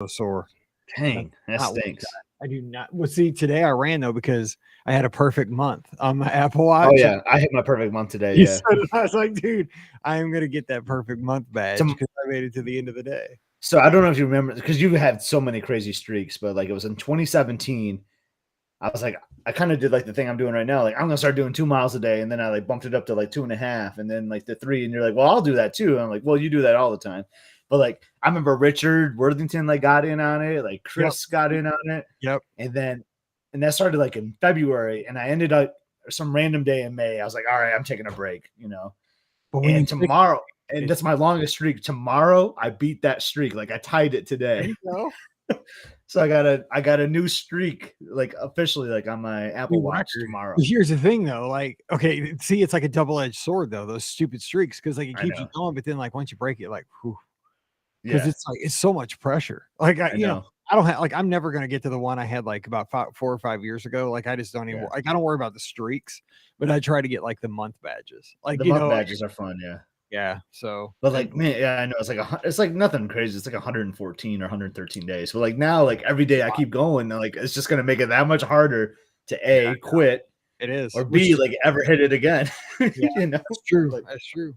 so sore. Dang, that Not like stinks. that. I do not. Well, see, today I ran though because I had a perfect month on my Apple Watch. Oh yeah, I hit my perfect month today. You Yeah. said it, I was like, dude, I am gonna get that perfect month badge Tom- because I made it to the end of the day. So I don't know if you remember because you had so many crazy streaks, but like it was in 2017. I was like, I kind of did like the thing I'm doing right now. Like I'm gonna start doing 2 miles a day, and then I like bumped it up to like 2.5, and then like the 3. And you're like, well, I'll do that too. And I'm like, well, you do that all the time. But like I remember Richard Worthington like got in on it, like Chris got in on it. Yep. And that started like in February, and I ended up some random day in May. I was like, all right, I'm taking a break, you know. But when And tomorrow, and that's my longest streak. Tomorrow, I beat that streak. Like I tied it today. there you go. So I got a new streak, like officially, like on my Apple Watch tomorrow. Here's the thing, though. Like, okay, see, it's like a double-edged sword, though. Those stupid streaks, because like it keeps you going, but then like once you break it, like, because it's like it's so much pressure. Like I know. I don't have like I'm never gonna get to the one I had like about 4 or 5 years ago. Like I just don't even like I don't worry about the streaks, but I try to get like the month badges. Like the month badges are fun, yeah. So, but like man, I know it's like nothing crazy. It's like 114 or 113 days. But like now, like every day I keep going, like it's just gonna make it that much harder to quit. It is, or B like ever hit it again. You know, that's true. Like, that's true.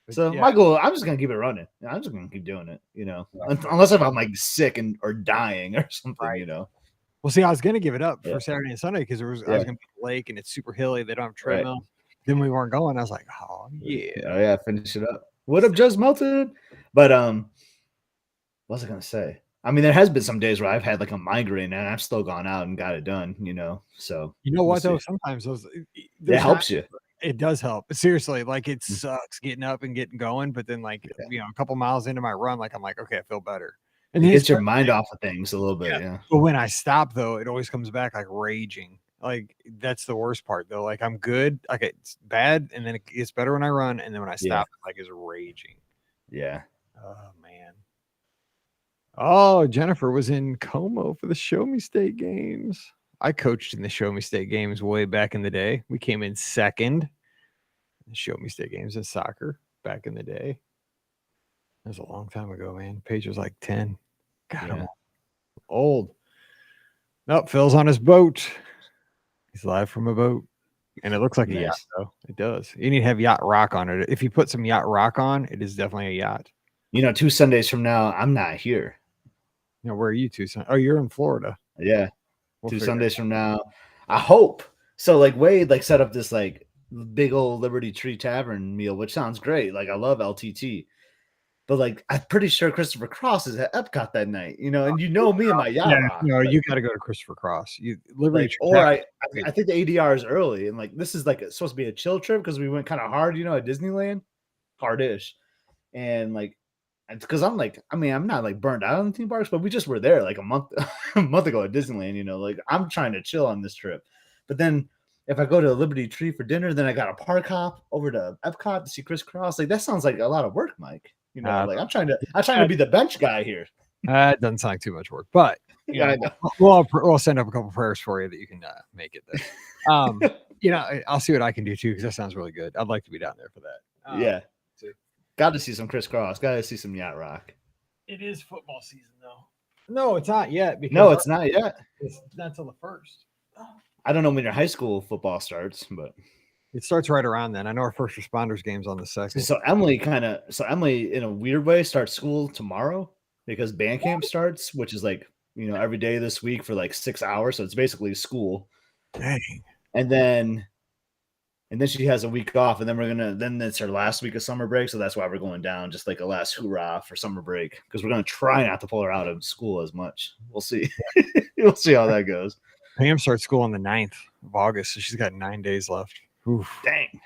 So my goal, I'm just gonna keep it running. I'm just gonna keep doing it, you know, unless if I'm like sick or dying or something, you know. Well, see, I was gonna give it up for Saturday and Sunday because I was gonna be at the lake and it's super hilly. They don't have treadmill. Then we weren't going. I was like, oh yeah, finish it up. What up, just melted? But what was I gonna say? I mean, there has been some days where I've had like a migraine and I've still gone out and got it done, you know. So you know what though? Sometimes it helps you. It does help. Seriously, like it sucks getting up and getting going, but then like you know, a couple miles into my run, like I'm like, okay, I feel better. And it gets your mind off of things a little bit, But when I stop though, it always comes back like raging. Like that's the worst part though. Like I'm good, like it's bad, and then it gets better when I run, and then when I stop, like it's raging. Yeah. Oh man. Oh, Jennifer was in Como for the Show Me State games. I coached in the Show Me State games way back in the day. We came in second. Show Me State games in soccer back in the day. That was a long time ago, man. Paige was like 10. God, I'm old. Nope, Phil's on his boat. He's live from a boat. And it looks like a yacht, though. It does. You need to have yacht rock on it. If you put some yacht rock on, it is definitely a yacht. You know, 2 Sundays from now, I'm not here. You know, where are you 2 Sundays? Oh, you're in Florida. Yeah. 2 Sundays from now. I hope. So like Wade like set up this like big old Liberty Tree Tavern meal, which sounds great. Like I love LTT. But like I'm pretty sure Christopher Cross is at Epcot that night, you know, and you know me and my yacht rock. No, you got to go to Christopher Cross. Liberty Tree Tavern. I think the ADR is early, and like this is like supposed to be a chill trip because we went kind of hard, you know, at Disneyland, hardish, and like because I'm like, I mean, I'm not like burned out on the theme parks, but we just were there like a month ago at Disneyland, you know, like I'm trying to chill on this trip. But then if I go to Liberty Tree for dinner, then I got a park hop over to Epcot to see Chris Cross. Like that sounds like a lot of work, Mike. You know, like I'm trying to be the bench guy here. It doesn't sound like too much work, but I know. We'll send up a couple prayers for you that you can make it there. You know, I'll see what I can do too because that sounds really good. I'd like to be down there for that. Got to see some Chris Cross. Got to see some yacht rock. It is football season though. No, it's not yet. No, it's not yet. It's not till the 1st. I don't know when your high school football starts, but it starts right around then. I know our first responders game's on the 2nd. So Emily in a weird way starts school tomorrow because band camp starts, which is like, you know, every day this week for like 6 hours. So it's basically school. Dang. And then she has a week off, and then it's her last week of summer break. So that's why we're going down just like a last hoorah for summer break because we're going to try not to pull her out of school as much. We'll see. We'll see how that goes. Pam starts school on the 9th of August, so she's got 9 days left. Oof. Dang.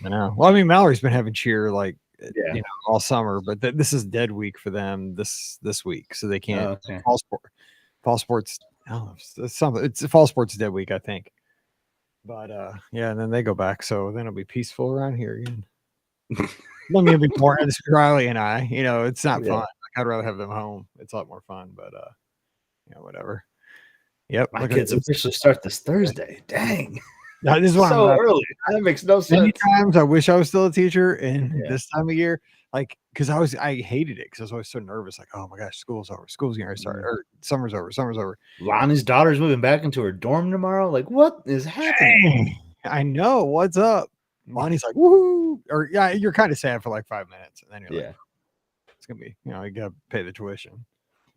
I know. Well, I mean, Mallory's been having cheer like you know, all summer, but this is dead week for them this week, so they can't. Fall sports. Oh, it's fall sports dead week, I think. But yeah, and then they go back, so then it'll be peaceful around here again. Let me be more. It's Riley and I. You know, it's not fun. Like, I'd rather have them home. It's a lot more fun, but yeah, whatever. Yep. My kids officially start this Thursday. Dang. Now, this is so early. That makes no sense. Many times I wish I was still a teacher, and this time of year, like, because I hated it because I was always so nervous. Like, oh my gosh, school's over. School's getting ready to start. Or summer's over. Summer's over. Lonnie's daughter's moving back into her dorm tomorrow. Like, what is happening? Dang, I know. What's up? Lonnie's like, woohoo. Or yeah, you're kind of sad for like 5 minutes. And then you're like, it's going to be, you got to pay the tuition.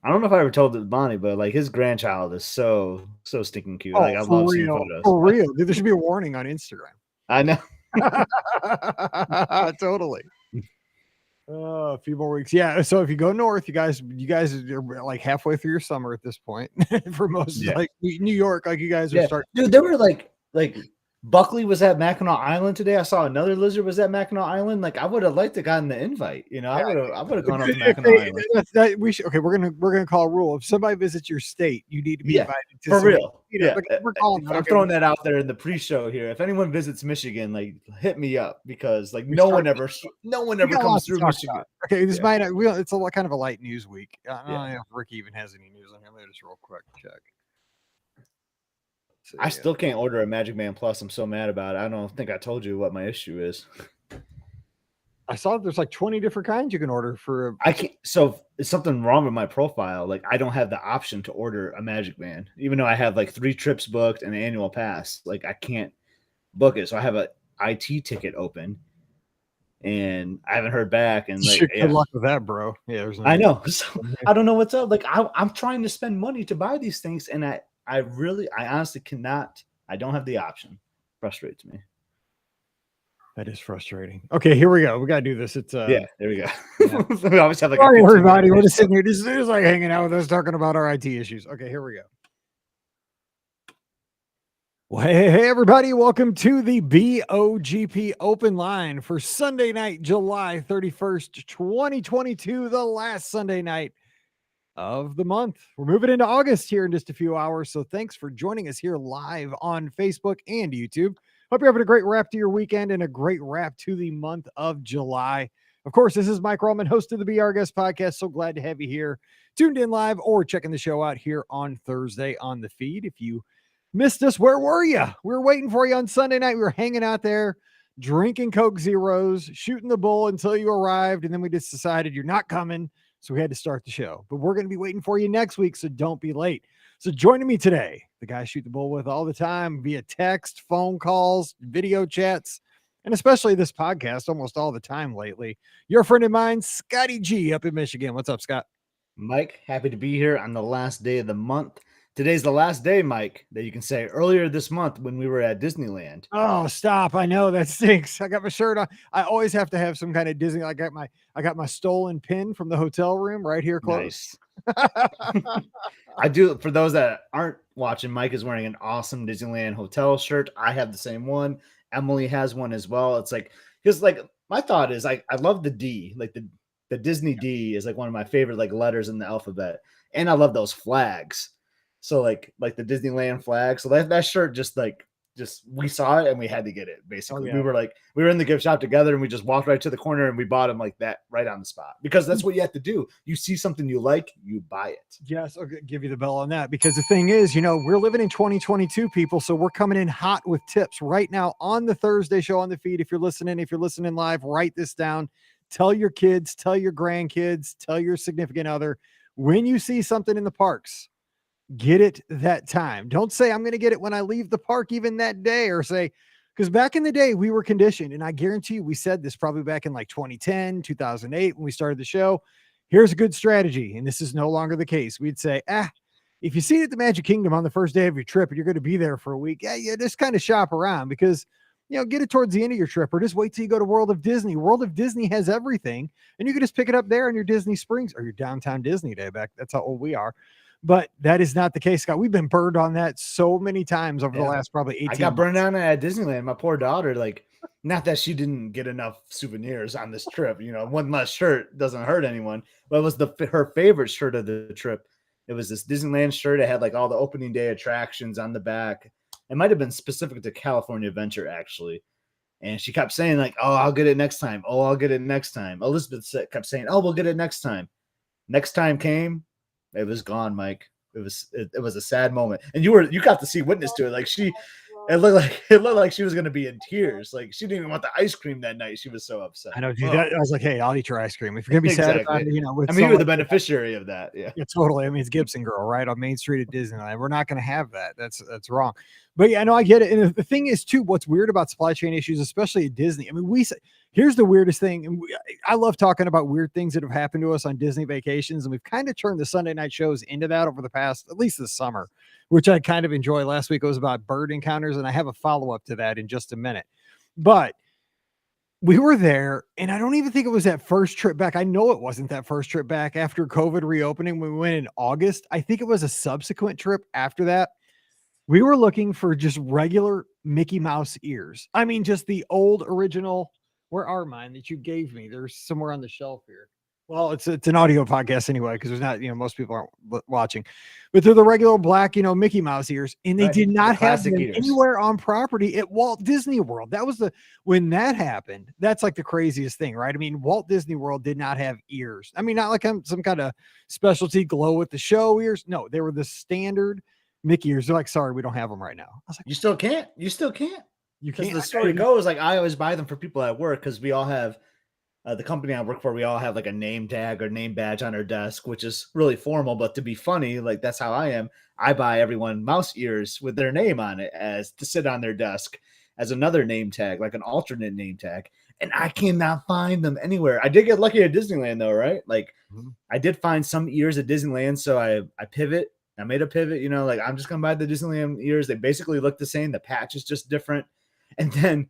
I don't know if I ever told it to Bonnie, but like his grandchild is so stinking cute. Like I love seeing photos. For real. Dude, there should be a warning on Instagram. I know. Totally. A few more weeks. Yeah. So if you go north, you guys are like halfway through your summer at this point. For most like New York, like you guys are starting. Dude, they were like Buckley was at Mackinac Island today. I saw another lizard was at Mackinac Island. Like I would have liked to gotten the invite. I would have gone up to Mackinac Island. We're gonna call a rule. If somebody visits your state, you need to be invited to for real. I'm throwing that out there in the pre-show here. If anyone visits Michigan, like hit me up because like no one ever comes through Michigan. Okay, this might it's a kind of a light news week. I don't know if Ricky even has any news on him. Let me just real quick check. I still can't order a Magic Man Plus. I'm so mad about it. I don't think I told you what my issue is. I saw there's like 20 different kinds you can order for. I can't. So it's something wrong with my profile. Like I don't have the option to order a Magic Man, even though I have like 3 trips booked and an annual pass. Like I can't book it. So I have a IT ticket open, and I haven't heard back. And like, good luck with that, bro. Yeah, I know. So I don't know what's up. Like I'm trying to spend money to buy these things, and I honestly cannot. I don't have the option. Frustrates me. That is frustrating. Okay, here we go. We gotta do this. It's there we go. We always have like everybody. We're just sitting here, just like hanging out with us, talking about our IT issues. Okay, here we go. Well, hey, everybody! Welcome to the BOGP Open Line for Sunday night, July 31st, 2022, the last Sunday night of the month. We're moving into August here in just a few hours, so thanks for joining us here live on Facebook and YouTube. Hope you're having a great wrap to your weekend and a great wrap to the month of July. Of course, this is Mike Rollman, host of the Be Our Guest podcast. So glad to have you here, tuned in live or checking the show out here on Thursday on the feed. If you missed us, where were you? We were waiting for you on Sunday night. We were hanging out there, drinking Coke Zeros, shooting the bull until you arrived, and then we just decided you're not coming. So we had to start the show, but we're going to be waiting for you next week. So don't be late. So joining me today, the guy I shoot the bull with all the time via text, phone calls, video chats, and especially this podcast almost all the time lately. Your friend of mine, Scotty G up in Michigan. What's up, Scott? Mike, happy to be here on the last day of the month. Today's the last day, Mike, that you can say earlier this month when we were at Disneyland. Oh, stop. I know that stinks. I got my shirt on. I always have to have some kind of Disney. I got my stolen pin from the hotel room right here close. Nice. I do. For those that aren't watching, Mike is wearing an awesome Disneyland hotel shirt. I have the same one. Emily has one as well. It's like, because like my thought is I love the D, like the Disney D is like one of my favorite like letters in the alphabet. And I love those flags. So like the Disneyland flag. So that shirt just we saw it and we had to get it. Basically, we were in the gift shop together and we just walked right to the corner and we bought them like that right on the spot because that's what you have to do. You see something you like, you buy it. Yes, I'll give you the bell on that because the thing is, we're living in 2022, people. So we're coming in hot with tips right now on the Thursday show on the feed. If you're listening live, write this down. Tell your kids, tell your grandkids, tell your significant other when you see something in the parks. Get it that time. Don't say I'm going to get it when I leave the park even that day, or say, because back in the day we were conditioned, and I guarantee you we said this probably back in like 2010, 2008 when we started the show. Here's a good strategy, and this is no longer the case. We'd say, if you see it at the Magic Kingdom on the first day of your trip and you're going to be there for a week, just kind of shop around because get it towards the end of your trip, or just wait till you go to World of Disney. World of Disney has everything, and you can just pick it up there in your Disney Springs or your downtown Disney day back. That's how old we are. But that is not the case, Scott. We've been burned on that so many times over the last probably 18 months. I got burned on at Disneyland. My poor daughter, like, not that she didn't get enough souvenirs on this trip. One less shirt doesn't hurt anyone. But it was her favorite shirt of the trip. It was this Disneyland shirt. It had like all the opening day attractions on the back. It might have been specific to California Adventure, actually. And she kept saying like, "Oh, I'll get it next time. Oh, I'll get it next time." Elizabeth kept saying, "Oh, we'll get it next time." Next time came. It was gone, Mike. It was a sad moment, and you got to see witness to it. Like It looked like she was gonna be in tears. Like she didn't even want the ice cream that night. She was so upset. I know, dude. I was like, hey, I'll eat your ice cream if you're gonna be sad about Exactly. it. With I mean, you were the beneficiary of that. Yeah. Yeah, totally. I mean, it's Gibson Girl, right? On Main Street at Disneyland. We're not going to have that. That's wrong. But yeah, no, I get it. And the thing is, too, what's weird about supply chain issues, especially at Disney. I mean, here's the weirdest thing. And I love talking about weird things that have happened to us on Disney vacations. And we've kind of turned the Sunday night shows into that over the past, at least this summer, which I kind of enjoy. Last week it was about bird encounters, and I have a follow-up to that in just a minute. But we were there, and I don't even think it was that first trip back. I know it wasn't that first trip back after COVID reopening when we went in August. I think it was a subsequent trip after that. We were looking for just regular Mickey Mouse ears. I mean, just the old original. Where are mine that you gave me? They're somewhere on the shelf here. Well, it's an audio podcast anyway, because there's not, most people aren't watching, but they're the regular black, Mickey Mouse ears, and they did not have them anywhere on property at Walt Disney World. That was when that happened. That's like the craziest thing, right? I mean, Walt Disney World did not have ears. I mean, not like some kind of specialty glow with the show ears. No, they were the standard Mickey ears. They're like, sorry, we don't have them right now. I was like, you still can't. You can't. The story goes like I always buy them for people at work because we all have. The company I work for, we all have like a name tag or name badge on our desk, which is really formal, but to be funny, like that's how I am. I buy everyone mouse ears with their name on it as to sit on their desk as another name tag, like an alternate name tag. And I cannot find them anywhere. I did get lucky at Disneyland though, right? Like I did find some ears at Disneyland. So I pivot. I made a pivot, like I'm just going to buy the Disneyland ears. They basically look the same. The patch is just different. And then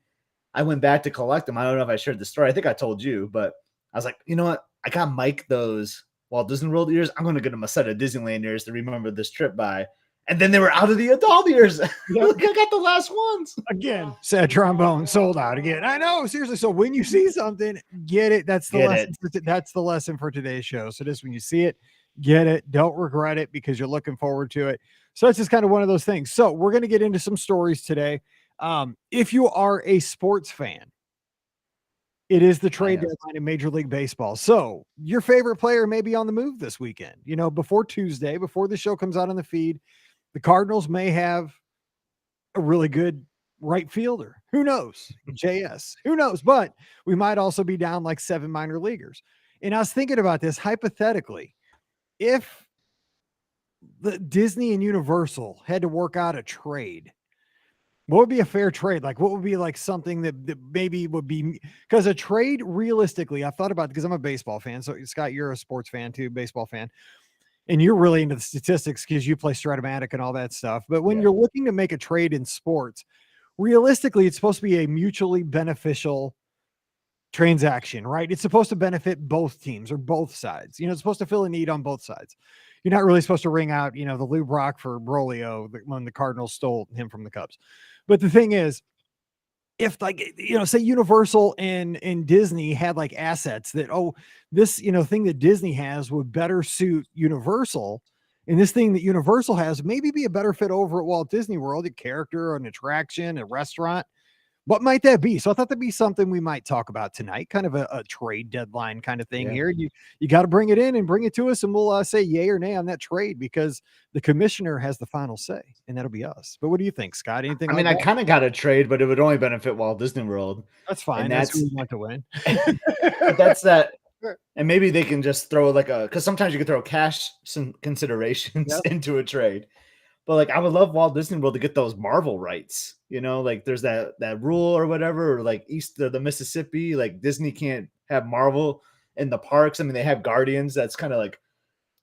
I went back to collect them. I don't know if I shared the story. I think I told you, but I was like, you know what? I got Mike those Walt Disney World ears. I'm going to get him a set of Disneyland ears to remember this trip by. And then they were out of the adult ears. Look, I got the last ones. Again, sad trombone sold out again. I know, seriously. So when you see something, get it. That's the lesson. That's the lesson for today's show. So just when you see it, get it. Don't regret it because you're looking forward to it. So it's just kind of one of those things. So we're going to get into some stories today. If you are a sports fan, it is the trade deadline in Major League Baseball. So your favorite player may be on the move this weekend. Before Tuesday, before the show comes out on the feed, the Cardinals may have a really good right fielder. Who knows? JS. Who knows? But we might also be down like 7 minor leaguers. And I was thinking about this hypothetically. If the Disney and Universal had to work out a trade, what would be a fair trade? Like, what would be like something that maybe would be, because a trade realistically, I've thought about it because I'm a baseball fan. So Scott, you're a sports fan too, baseball fan, and you're really into the statistics because you play Stratomatic and all that stuff. But when you're looking to make a trade in sports, realistically, it's supposed to be a mutually beneficial transaction, right? It's supposed to benefit both teams or both sides. It's supposed to fill a need on both sides. You're not really supposed to ring out, the Lou Brock for Brolio when the Cardinals stole him from the Cubs. But the thing is, if say Universal and Disney had like assets that, this, thing that Disney has would better suit Universal, and this thing that Universal has maybe be a better fit over at Walt Disney World, a character, an attraction, a restaurant. What might that be? So I thought that'd be something we might talk about tonight, kind of a trade deadline kind of thing here. You got to bring it in and bring it to us, and we'll say yay or nay on that trade because the commissioner has the final say, and that'll be us. But what do you think, Scott? Anything? I mean, I kind of got a trade, but it would only benefit Walt Disney World. That's fine. And that's who we want to win. That's that. And maybe they can just throw because sometimes you can throw cash some considerations into a trade. But I would love Walt Disney World to get those Marvel rights, there's that rule or whatever, or east of the Mississippi, Disney can't have Marvel in the parks. I mean, they have Guardians. That's kind of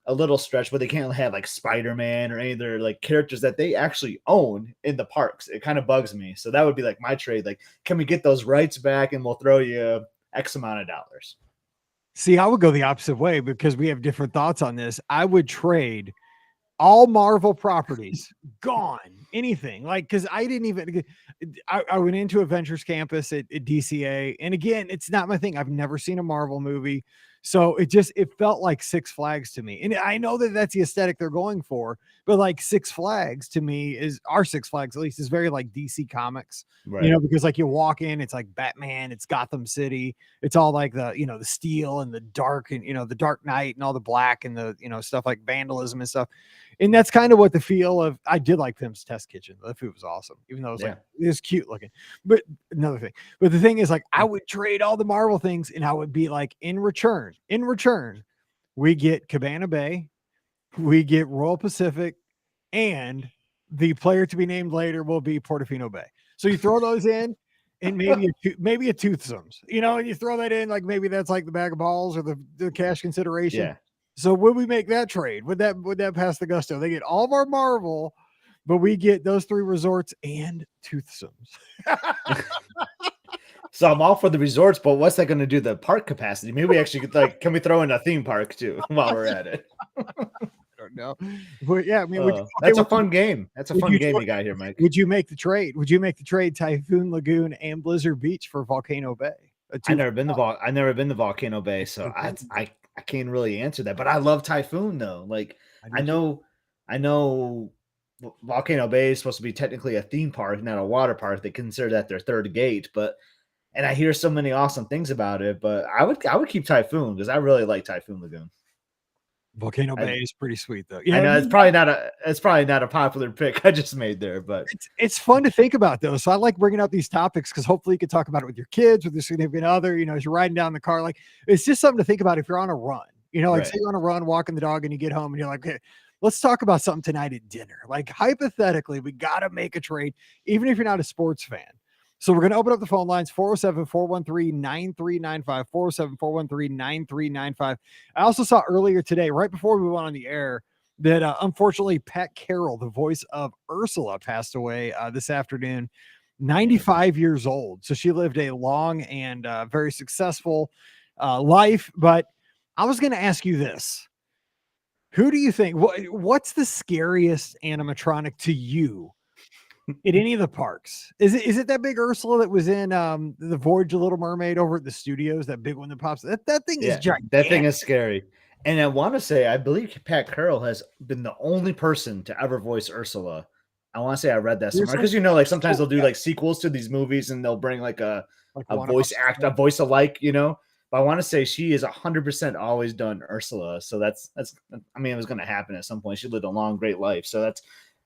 a little stretch, but they can't have Spider-Man or any other characters that they actually own in the parks. It kind of bugs me. So that would be my trade. Can we get those rights back and we'll throw you X amount of dollars? See, I would go the opposite way because we have different thoughts on this. I would trade all Marvel properties gone, anything because I didn't even, I went into Adventures Campus at DCA. And again, it's not my thing. I've never seen a Marvel movie. So it felt like Six Flags to me. And I know that that's the aesthetic they're going for, but like Six Flags to me is our Six Flags, at least, is very like DC Comics, Right. because like you walk in, it's like Batman, it's Gotham City, it's all like the steel and the dark and, the Dark Knight and all the black and the, stuff like vandalism and stuff. And that's kind of what the feel of. I did like Pim's Test Kitchen. The food was awesome, even though it was like, it was cute looking. But the thing is, like, I would trade all the Marvel things, and I would be like, in return, we get Cabana Bay, we get Royal Pacific, and the player to be named later will be Portofino Bay. So you throw those in, and maybe a Toothsomes, and you throw that in, like maybe that's like the bag of balls or the cash consideration. Yeah. So would we make that trade? Would that pass the gusto? They get all of our Marvel, but we get those 3 resorts and Toothsomes. So I'm all for the resorts, but what's that going to do the park capacity? Maybe we actually could can we throw in a theme park too while we're at it? I don't know. But yeah, I mean, that's a fun game. That's a fun game you got here, Mike. Would you make the trade? Would you make the trade Typhoon Lagoon and Blizzard Beach for Volcano Bay? I've never been to Volcano Bay, so I can't really answer that. But I love Typhoon though. Like I know Volcano Bay is supposed to be technically a theme park, not a water park. They consider that their third gate, and I hear so many awesome things about it. But I would keep Typhoon because I really like Typhoon Lagoon. Volcano Bay is pretty sweet though. I know it's probably not a popular pick I just made there, but it's fun to think about though. So I like bringing up these topics because hopefully you can talk about it with your kids, with your significant other. As you're riding down the car, like it's just something to think about if you're on a run. Say you're on a run, walking the dog, and you get home and you're like, okay, let's talk about something tonight at dinner. Like hypothetically, we got to make a trade, even if you're not a sports fan. So we're going to open up the phone lines, 407-413-9395, 407-413-9395. I also saw earlier today, right before we went on the air, that unfortunately Pat Carroll, the voice of Ursula, passed away this afternoon, 95 years old. So she lived a long and very successful life. But I was going to ask you this. Who do you think, what's the scariest animatronic to you at any of the parks? Is it that big Ursula that was in the Voyage of Little Mermaid over at the studios? That big one that pops. That thing is gigantic. That thing is scary. And I want to say, I believe Pat Carroll has been the only person to ever voice Ursula. I want to say I read that somewhere because like sometimes they'll do like sequels to these movies and they'll bring like a voice alike, But I want to say she is 100% always done Ursula. So that's I mean, it was going to happen at some point. She lived a long, great life. So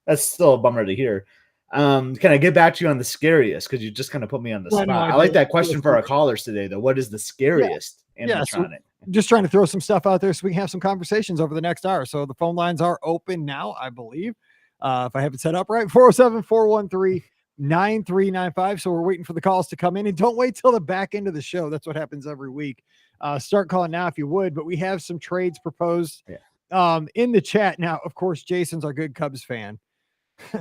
that's still a bummer to hear. Can I get back to you on the scariest? Because you just kind of put me on the spot. I like that question for our callers today, though. What is the scariest animatronic? So just trying to throw some stuff out there so we can have some conversations over the next hour. So the phone lines are open now, I believe. If I have it set up right, 407-413-9395. So we're waiting for the calls to come in. And don't wait till the back end of the show. That's what happens every week. Start calling now if you would. But we have some trades proposed in the chat. Now, of course, Jason's our good Cubs fan.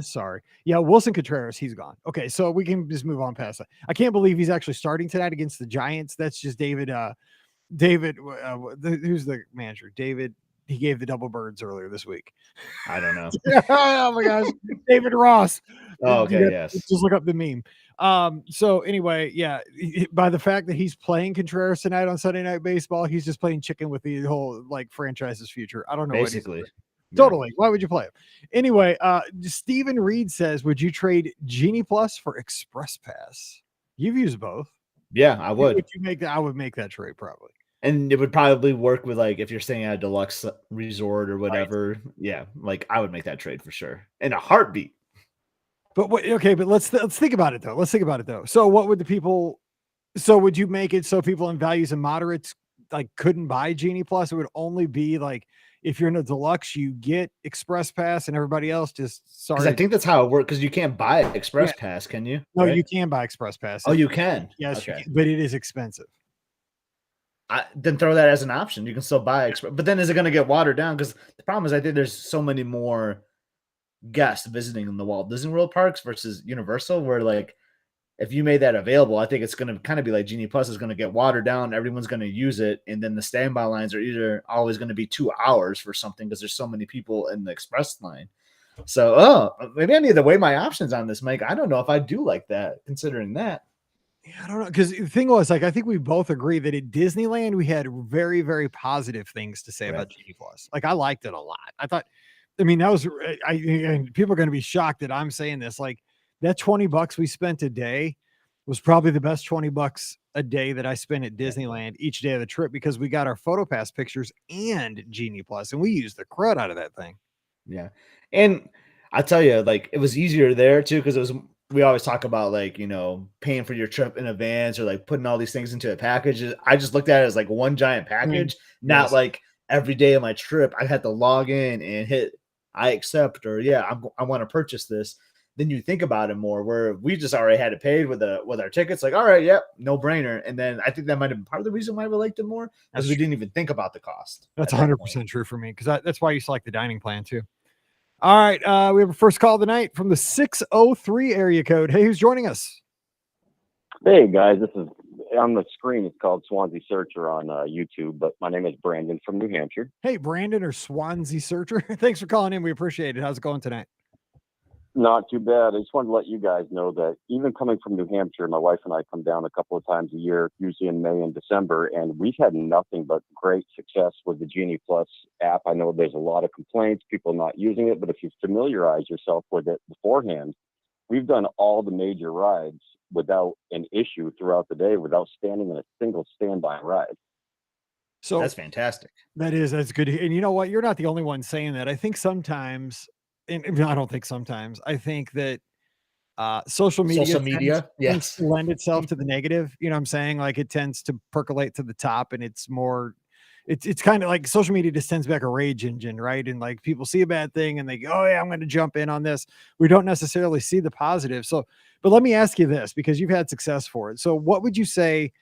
Sorry. Yeah, Wilson Contreras, he's gone. Okay, so we can just move on past that. I can't believe he's actually starting tonight against the Giants. That's just David. Who's the manager? David. He gave the double birds earlier this week. I don't know. Oh my gosh, David Ross. Oh, okay, yes. Just look up the meme. So anyway, by the fact that he's playing Contreras tonight on Sunday Night Baseball, he's just playing chicken with the whole like franchise's future. I don't know. Basically. Totally. Why would you play it? Anyway, Stephen Reed says, would you trade Genie Plus for Express Pass? You've used both. Yeah, I would. Would you make that? I would make that trade probably. And it would probably work with like if you're staying at a deluxe resort or whatever. Right. Yeah, like I would make that trade for sure. In a heartbeat. But let's think about it though. So what would the people would you make it so people in values and moderates like couldn't buy Genie Plus? It would only be like if you're in a deluxe, you get Express Pass, and everybody else just sorry. I think that's how it works because you can't buy Express Pass, can you? No, you can buy Express Pass. Oh, you can. Yes, okay. But it is expensive. Then throw that as an option. You can still buy Express, but then is it going to get watered down? Because the problem is, I think there's so many more guests visiting the Walt Disney World parks versus Universal, where like if you made that available, I think it's going to kind of be like Genie Plus is going to get watered down. Everyone's going to use it. And then the standby lines are either always going to be 2 hours for something because there's so many people in the express line. So, maybe I need to weigh my options on this, Mike. I don't know if I do like that, considering that. I don't know, because the thing was, like, I think we both agree that at Disneyland we had very, very positive things to say Right. about Genie Plus. Like, I liked it a lot. I thought, I mean, that was and people are going to be shocked that I'm saying this. Like, that $20 we spent a day was probably the best $20 a day that I spent at Disneyland each day of the trip, because we got our PhotoPass pictures and Genie Plus, and we used the crud out of that thing. Yeah. And I tell you, like, it was easier there too, because it was, we always talk about, like, paying for your trip in advance, or like putting all these things into a package. I just looked at it as like one giant package, not Yes. like every day of my trip I had to log in and hit I accept, or yeah, I want to purchase this. Then you think about it more, where we just already had it paid with our tickets, like, all right, yep, no brainer. And then I think that might have been part of the reason why we liked it more, That's because we true. didn't even think about the cost That's at that point. 100% true for me, because that's why you select the dining plan too. All right, we have a first call of the night from the 603 area code. Hey, who's joining us? Hey guys, this is on the screen. It's called Swansea Searcher on YouTube, but my name is Brandon from New Hampshire. Hey, Brandon, or Swansea Searcher. Thanks for calling in. We appreciate it. How's it going tonight? Not too bad. I just wanted to let you guys know that even coming from New Hampshire, my wife and I come down a couple of times a year, usually in May and December, and we've had nothing but great success with the Genie Plus app. I know there's a lot of complaints, people not using it, but if you familiarize yourself with it beforehand, we've done all the major rides without an issue throughout the day, without standing in a single standby ride. So That's fantastic. that's good. And you know what? You're not the only one saying that. I think sometimes, and I don't think sometimes, I think that social media Social media, tends yes. to lend itself to the negative. You know what I'm saying? Like, it tends to percolate to the top, and it's more, it's kind of like social media just tends back a rage engine, right? And like, people see a bad thing and they go, oh yeah, I'm going to jump in on this. We don't necessarily see the positive. So, but let me ask you this, because you've had success for it. So what would you say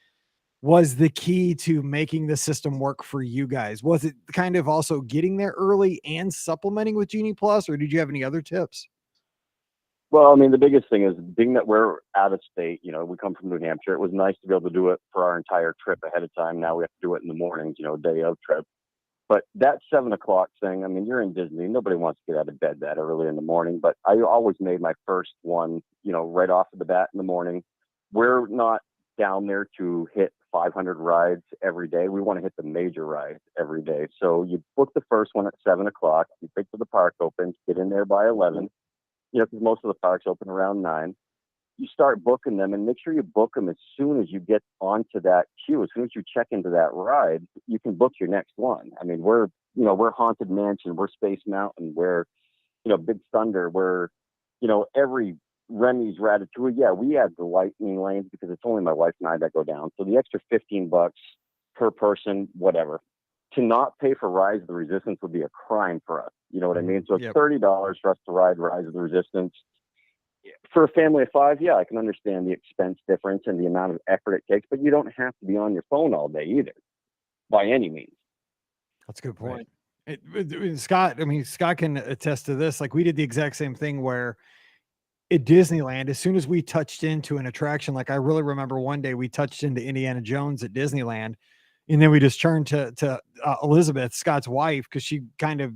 was the key to making the system work for you guys? Was it kind of also getting there early and supplementing with Genie Plus, or did you have any other tips? Well, I mean, the biggest thing is being that we're out of state, we come from New Hampshire. It was nice to be able to do it for our entire trip ahead of time. Now we have to do it in the mornings, day of trip. But that 7 o'clock thing, I mean, you're in Disney. Nobody wants to get out of bed that early in the morning. But I always made my first one, right off of the bat in the morning. We're not down there to hit 500 rides every day. We want to hit the major rides every day. So you book the first one at 7 o'clock. You wait till the park opens, get in there by 11, because most of the parks open around 9. You start booking them, and make sure you book them as soon as you get onto that queue. As soon as you check into that ride, you can book your next one. I mean, we're Haunted Mansion, we're Space Mountain, we're, Big Thunder, we're, every Remy's Ratatouille. Yeah, we add the lightning lanes because it's only my wife and I that go down. So the extra $15 per person, whatever. To not pay for Rise of the Resistance would be a crime for us. You know what I mean? So it's Yep. $30 for us to ride Rise of the Resistance. For a family of 5, yeah, I can understand the expense difference and the amount of effort it takes, but you don't have to be on your phone all day either, by any means. That's a good point. Scott, I mean, Scott can attest to this. Like, we did the exact same thing where at Disneyland, as soon as we touched into an attraction, like I really remember one day we touched into Indiana Jones at Disneyland, and then we just turned to Elizabeth, Scott's wife, because she kind of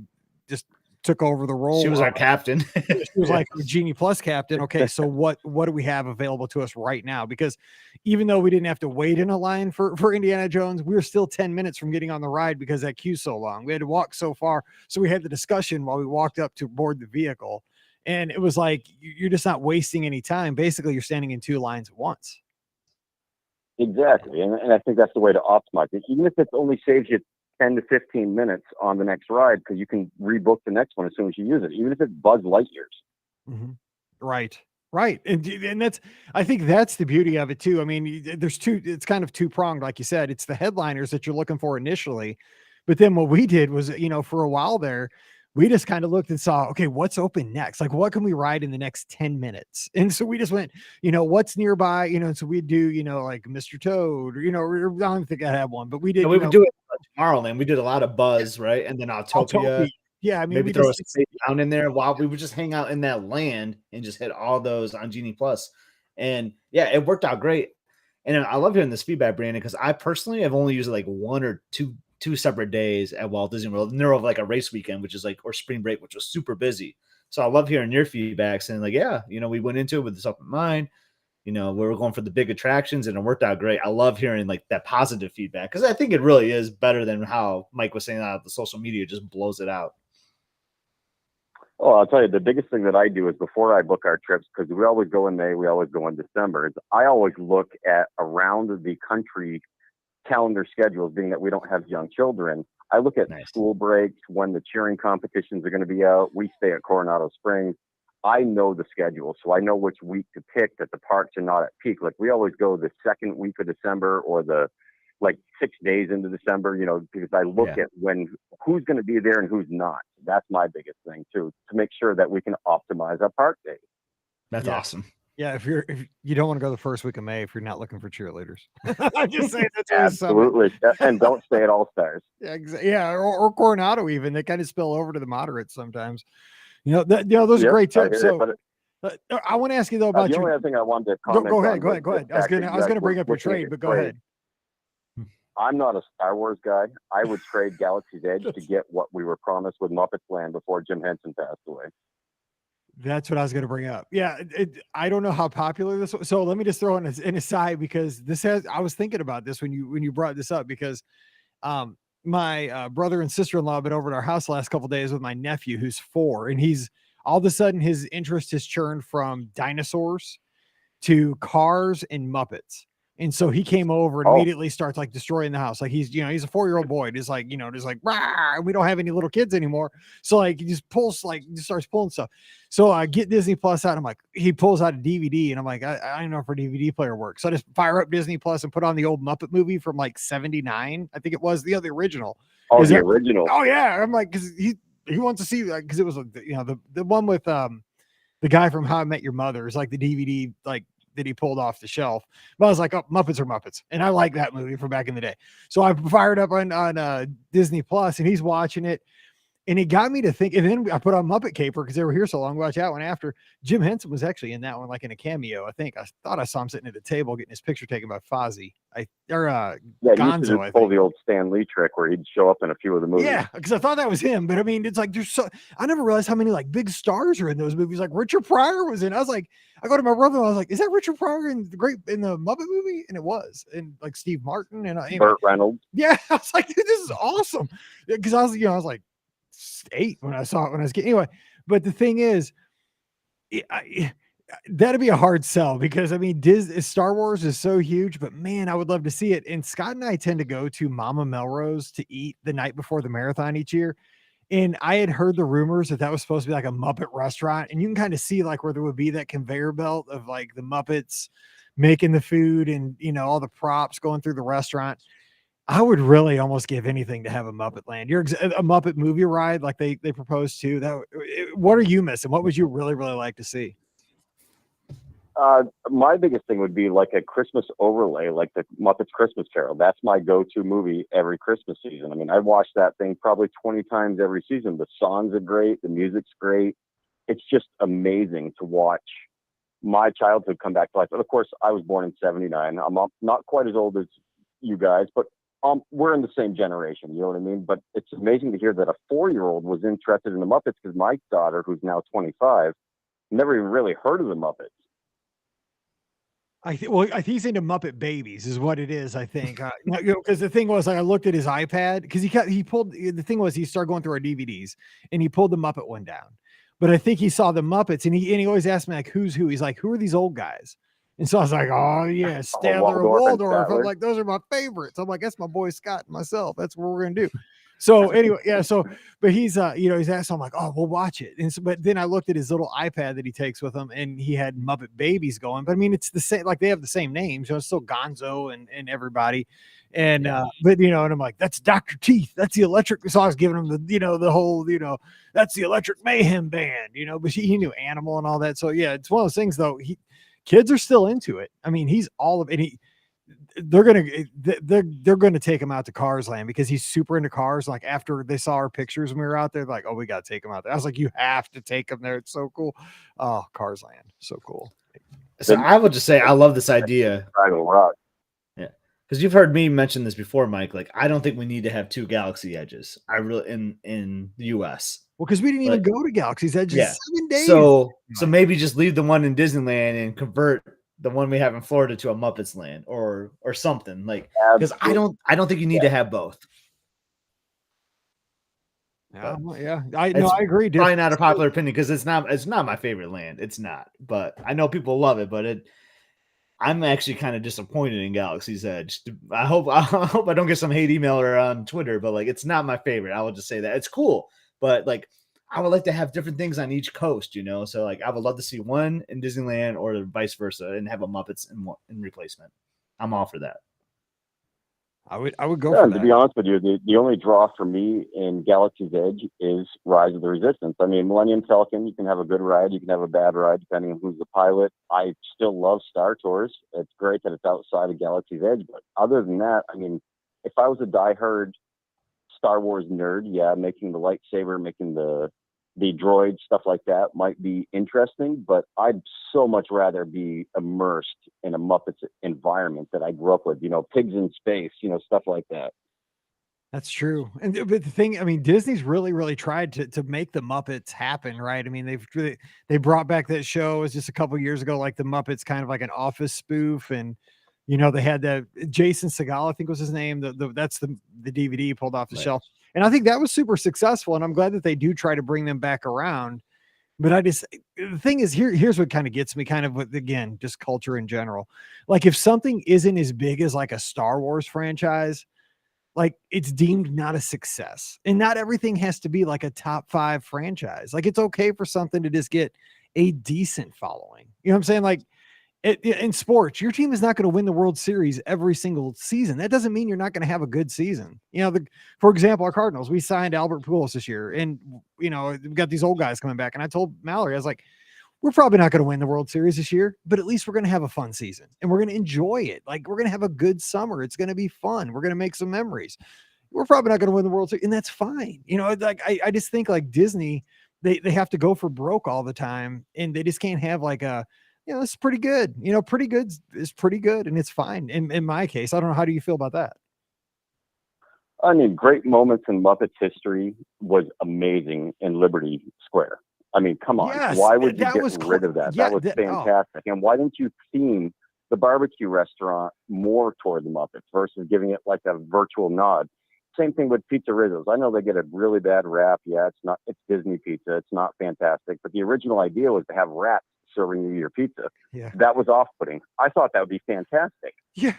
just took over the role. She was our captain. She was like our Genie Plus captain. Okay, so what do we have available to us right now? Because even though we didn't have to wait in a line for Indiana Jones, we were still 10 minutes from getting on the ride because that queue's so long. We had to walk so far. So we had the discussion while we walked up to board the vehicle. And it was like, you're just not wasting any time. Basically, you're standing in 2 lines at once. Exactly. And I think that's the way to optimize it. Even if it only saves you 10 to 15 minutes on the next ride, because you can rebook the next one as soon as you use it, even if it's Buzz Lightyear's. Mm-hmm. Right. And that's, I think that's the beauty of it too. I mean, it's kind of 2-pronged. Like you said, it's the headliners that you're looking for initially. But then what we did was, for a while there, we just kind of looked and saw, okay, what's open next? Like, what can we ride in the next 10 minutes? And so we just went, what's nearby, and so we'd do, like Mr. Toad, or, I don't think I have one, but we did. No, we would do it Tomorrowland. We did a lot of Buzz, right? And then Autopia. Yeah, I mean, maybe throw a Space Mountain in there while we would just hang out in that land and just hit all those on Genie Plus. And yeah, it worked out great. And I love hearing this feedback, Brandon, because I personally have only used it like 1 or 2 separate days at Walt Disney World, and they're over like a race weekend, which is like, or spring break, which was super busy. So I love hearing your feedbacks, and like, yeah, we went into it with this open mind. we were going for the big attractions and it worked out great. I love hearing like that positive feedback because I think it really is better than how Mike was saying that the social media just blows it out. Oh, I'll tell you, the biggest thing that I do is before I book our trips, because we always go in May, we always go in December, is I always look at around the country calendar schedules, being that we don't have young children. I look at school breaks, when the cheering competitions are going to be out. We stay at Coronado Springs. I know the schedule, so I know which week to pick that the parks are not at peak. Like we always go the second week of December or the 6 days into December, because I look at who's going to be there and who's not. That's my biggest thing too, to make sure that we can optimize our park days. That's awesome. Yeah, if you don't want to go the first week of May if you're not looking for cheerleaders. I'm just saying that's absolutely, and don't stay at All Stars. Yeah, exactly. Yeah, or Coronado even. They kind of spill over to the moderates sometimes. Those are great tips. So I want to ask you though about the only other thing I wanted to comment. Go ahead. I was gonna bring up your trade, but go ahead. I'm not a Star Wars guy. I would trade Galaxy's Edge to get what we were promised with Muppets Land before Jim Henson passed away. That's what I was going to bring up. Yeah, I don't know how popular this was. So let me just throw in an aside because I was thinking about this when you brought this up because my brother and sister-in-law have been over at our house the last couple of days with my nephew who's 4, and he's all of a sudden his interest has churned from dinosaurs to cars and Muppets. And so he came over and immediately starts like destroying the house. Like he's a 4-year-old boy. Just like, rah, we don't have any little kids anymore. So like he just starts pulling stuff. So I get Disney Plus out. I'm like, he pulls out a DVD and I'm like, I don't know if our DVD player works. So I just fire up Disney Plus and put on the old Muppet movie from like 79. I think it was the original. Oh, the original. Oh yeah. I'm like, cause he wants to see that. Cause it was the one with the guy from How I Met Your Mother is like the DVD, that he pulled off the shelf. But I was like, oh, Muppets are Muppets. And I like that movie from back in the day. So I fired up on Disney Plus and he's watching it. And it got me to think, and then I put on Muppet Caper because they were here so long. Watch that one after. Jim Henson was actually in that one, like in a cameo. I think I thought I saw him sitting at a table getting his picture taken by Fozzie. Gonzo. He used to pull the old Stan Lee trick where he'd show up in a few of the movies. Yeah, because I thought that was him. But I mean, it's like I never realized how many like big stars are in those movies. Like Richard Pryor was in. I was like, I go to my brother. I was like, is that Richard Pryor in the Muppet movie? And it was. And like Steve Martin and Burt Reynolds. Yeah, I was like, dude, this is awesome. Because I was like 8 when I saw it when I was getting anyway. But the thing is, that'd be a hard sell because I mean, Star Wars is so huge, but man, I would love to see it. And Scott and I tend to go to Mama Melrose to eat the night before the marathon each year. And I had heard the rumors that was supposed to be like a Muppet restaurant. And you can kind of see like where there would be that conveyor belt of like the Muppets making the food and, all the props going through the restaurant. I would really almost give anything to have a Muppet Land. A Muppet movie ride like they proposed to. What are you missing? What would you really, really like to see? My biggest thing would be like a Christmas overlay, like the Muppets Christmas Carol. That's my go-to movie every Christmas season. I mean, I watch that thing probably 20 times every season. The songs are great. The music's great. It's just amazing to watch my childhood come back to life. But of course, I was born in 79. I'm not quite as old as you guys, but we're in the same generation. You know what I mean? But it's amazing to hear that a 4-year-old was interested in the Muppets because my daughter, who's now 25, never even really heard of the Muppets. I think he's into Muppet Babies is what it is. I think, because the thing was, I looked at his iPad because he pulled, the thing was he started going through our DVDs and he pulled the Muppet one down, but I think he saw the Muppets and he always asked me like, who's who? He's like, who are these old guys? And so I was like, oh yeah, Statler and Waldorf. I'm like, those are my favorites. I'm like, that's my boy Scott and myself. That's what we're gonna do. So anyway, yeah. So, but he's he's asked. I'm like, oh, we'll watch it. And so, but then I looked at his little iPad that he takes with him, and he had Muppet Babies going. But I mean, it's the same. Like they have the same names. It's still Gonzo and everybody. And but and I'm like, that's Dr. Teeth. That's the Electric. So I was giving him the the whole that's the Electric Mayhem Band. But he knew Animal and all that. So yeah, it's one of those things though. Kids are still into it. I mean, he's all of it. They're gonna take him out to Cars Land because he's super into cars. Like after they saw our pictures when we were out there, like, oh, we gotta take him out there. I was like, you have to take him there. It's so cool. Oh, Cars Land, so cool. So I would just say I love this idea. Yeah, because you've heard me mention this before, Mike. Like, I don't think we need to have 2 Galaxy Edges. I really in the U.S. Well, because we didn't even go to Galaxy's Edge in 7 days. So maybe just leave the one in Disneyland and convert the one we have in Florida to a Muppets Land or something like, because I don't think you need to have both. Yeah, But I agree. Probably not a popular opinion because it's not my favorite land. It's not, but I know people love it. But I'm actually kind of disappointed in Galaxy's Edge. I hope I don't get some hate email or on Twitter, but like it's not my favorite. I will just say that it's cool, but like I would like to have different things on each coast, you know. So like I would love to see one in Disneyland or vice versa, and have a Muppets in replacement. I'm all for that. I would go for that. To be honest with you, the only draw for me in Galaxy's Edge is Rise of the Resistance. I mean, Millennium Falcon, you can have a good ride, you can have a bad ride, depending on who's the pilot. I still love Star Tours. It's great that it's outside of Galaxy's Edge, but other than that, I mean, if I was a diehard Star Wars nerd, yeah, making the lightsaber, making the droid, stuff like that might be interesting, but I'd so much rather be immersed in a Muppets environment that I grew up with, you know, pigs in space, you know, stuff like that. That's true. And but the thing, I mean, Disney's really tried to make the Muppets happen, right? I mean, they brought back that show. It was just a couple years ago, like the Muppets, kind of like an Office spoof, and you know, they had that Jason Segel, I think was his name. That's the DVD pulled off the shelf. And I think that was super successful. And I'm glad that they do try to bring them back around. But the thing is, here's what kind of gets me, kind of with, again, just culture in general. Like if something isn't as big as like a Star Wars franchise, like it's deemed not a success. And not everything has to be like a top 5 franchise. Like it's okay for something to just get a decent following. You know what I'm saying? Like in sports, your team is not going to win the World Series every single season. That doesn't mean you're not going to have a good season. You know, for example, our Cardinals, we signed Albert Pujols this year, and you know, we've got these old guys coming back. And I told Mallory, I was like, we're probably not going to win the World Series this year, but at least we're going to have a fun season and we're going to enjoy it. Like we're going to have a good summer. It's going to be fun. We're going to make some memories. We're probably not going to win the World Series, and that's fine. You know, like I just think like Disney, they have to go for broke all the time, and they just can't have like a, you know, it's pretty good. You know, pretty good is pretty good, and it's fine. In my case, I don't know. How do you feel about that? I mean, great moments in Muppets history was amazing in Liberty Square. I mean, come on. Yes, why would you get rid of that? Yeah, that was fantastic. And why didn't you theme the barbecue restaurant more toward the Muppets versus giving it like a virtual nod? Same thing with Pizza Rizzo's. I know they get a really bad rap. Yeah, it's Disney pizza. It's not fantastic. But the original idea was to have rats serving you your pizza. Yeah. That was off-putting. I thought that would be fantastic. Yeah.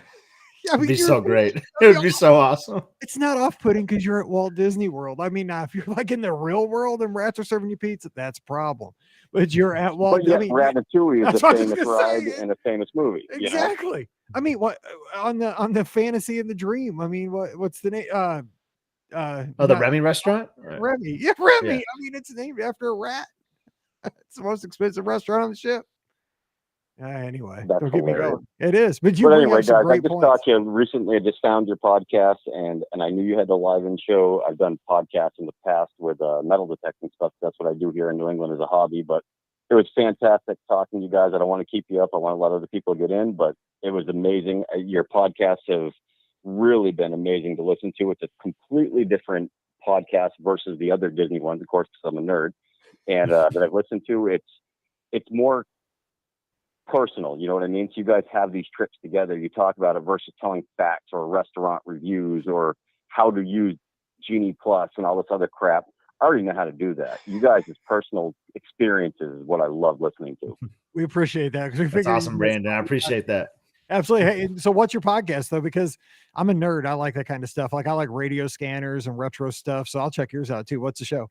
I mean, it'd be so great. It would be so awesome. It's not off-putting because you're at Walt Disney World. I mean, now if you're like in the real world and rats are serving you pizza, that's a problem. But you're at Walt. But yeah, Ratatouille is a famous ride and a famous movie. Exactly. You know? I mean, what on the Fantasy and the Dream? I mean, what's the name? The Remy restaurant? Remy. Yeah, Remy. Yeah. I mean, it's named after a rat. It's the most expensive restaurant on the ship. Anyway, that's don't get hilarious. me going. It is, but anyway, guys, I just points. thought you recently. I just found your podcast, and I knew you had the live-in show. I've done podcasts in the past with metal detecting stuff. That's what I do here in New England as a hobby. But it was fantastic talking to you guys. I don't want to keep you up. I want to let other people get in, but it was amazing. Your podcasts have really been amazing to listen to. It's a completely different podcast versus the other Disney ones, of course, because I'm a nerd, and that I've listened to. It's more personal, you know what I mean? So you guys have these trips together. You talk about it versus telling facts or restaurant reviews or how to use Genie Plus and all this other crap. I already know how to do that. You guys' personal experiences is what I love listening to. We appreciate that. That's awesome, Brandon. I appreciate that. Absolutely. Hey, so what's your podcast though? Because I'm a nerd. I like that kind of stuff. Like I like radio scanners and retro stuff. So I'll check yours out too. What's the show?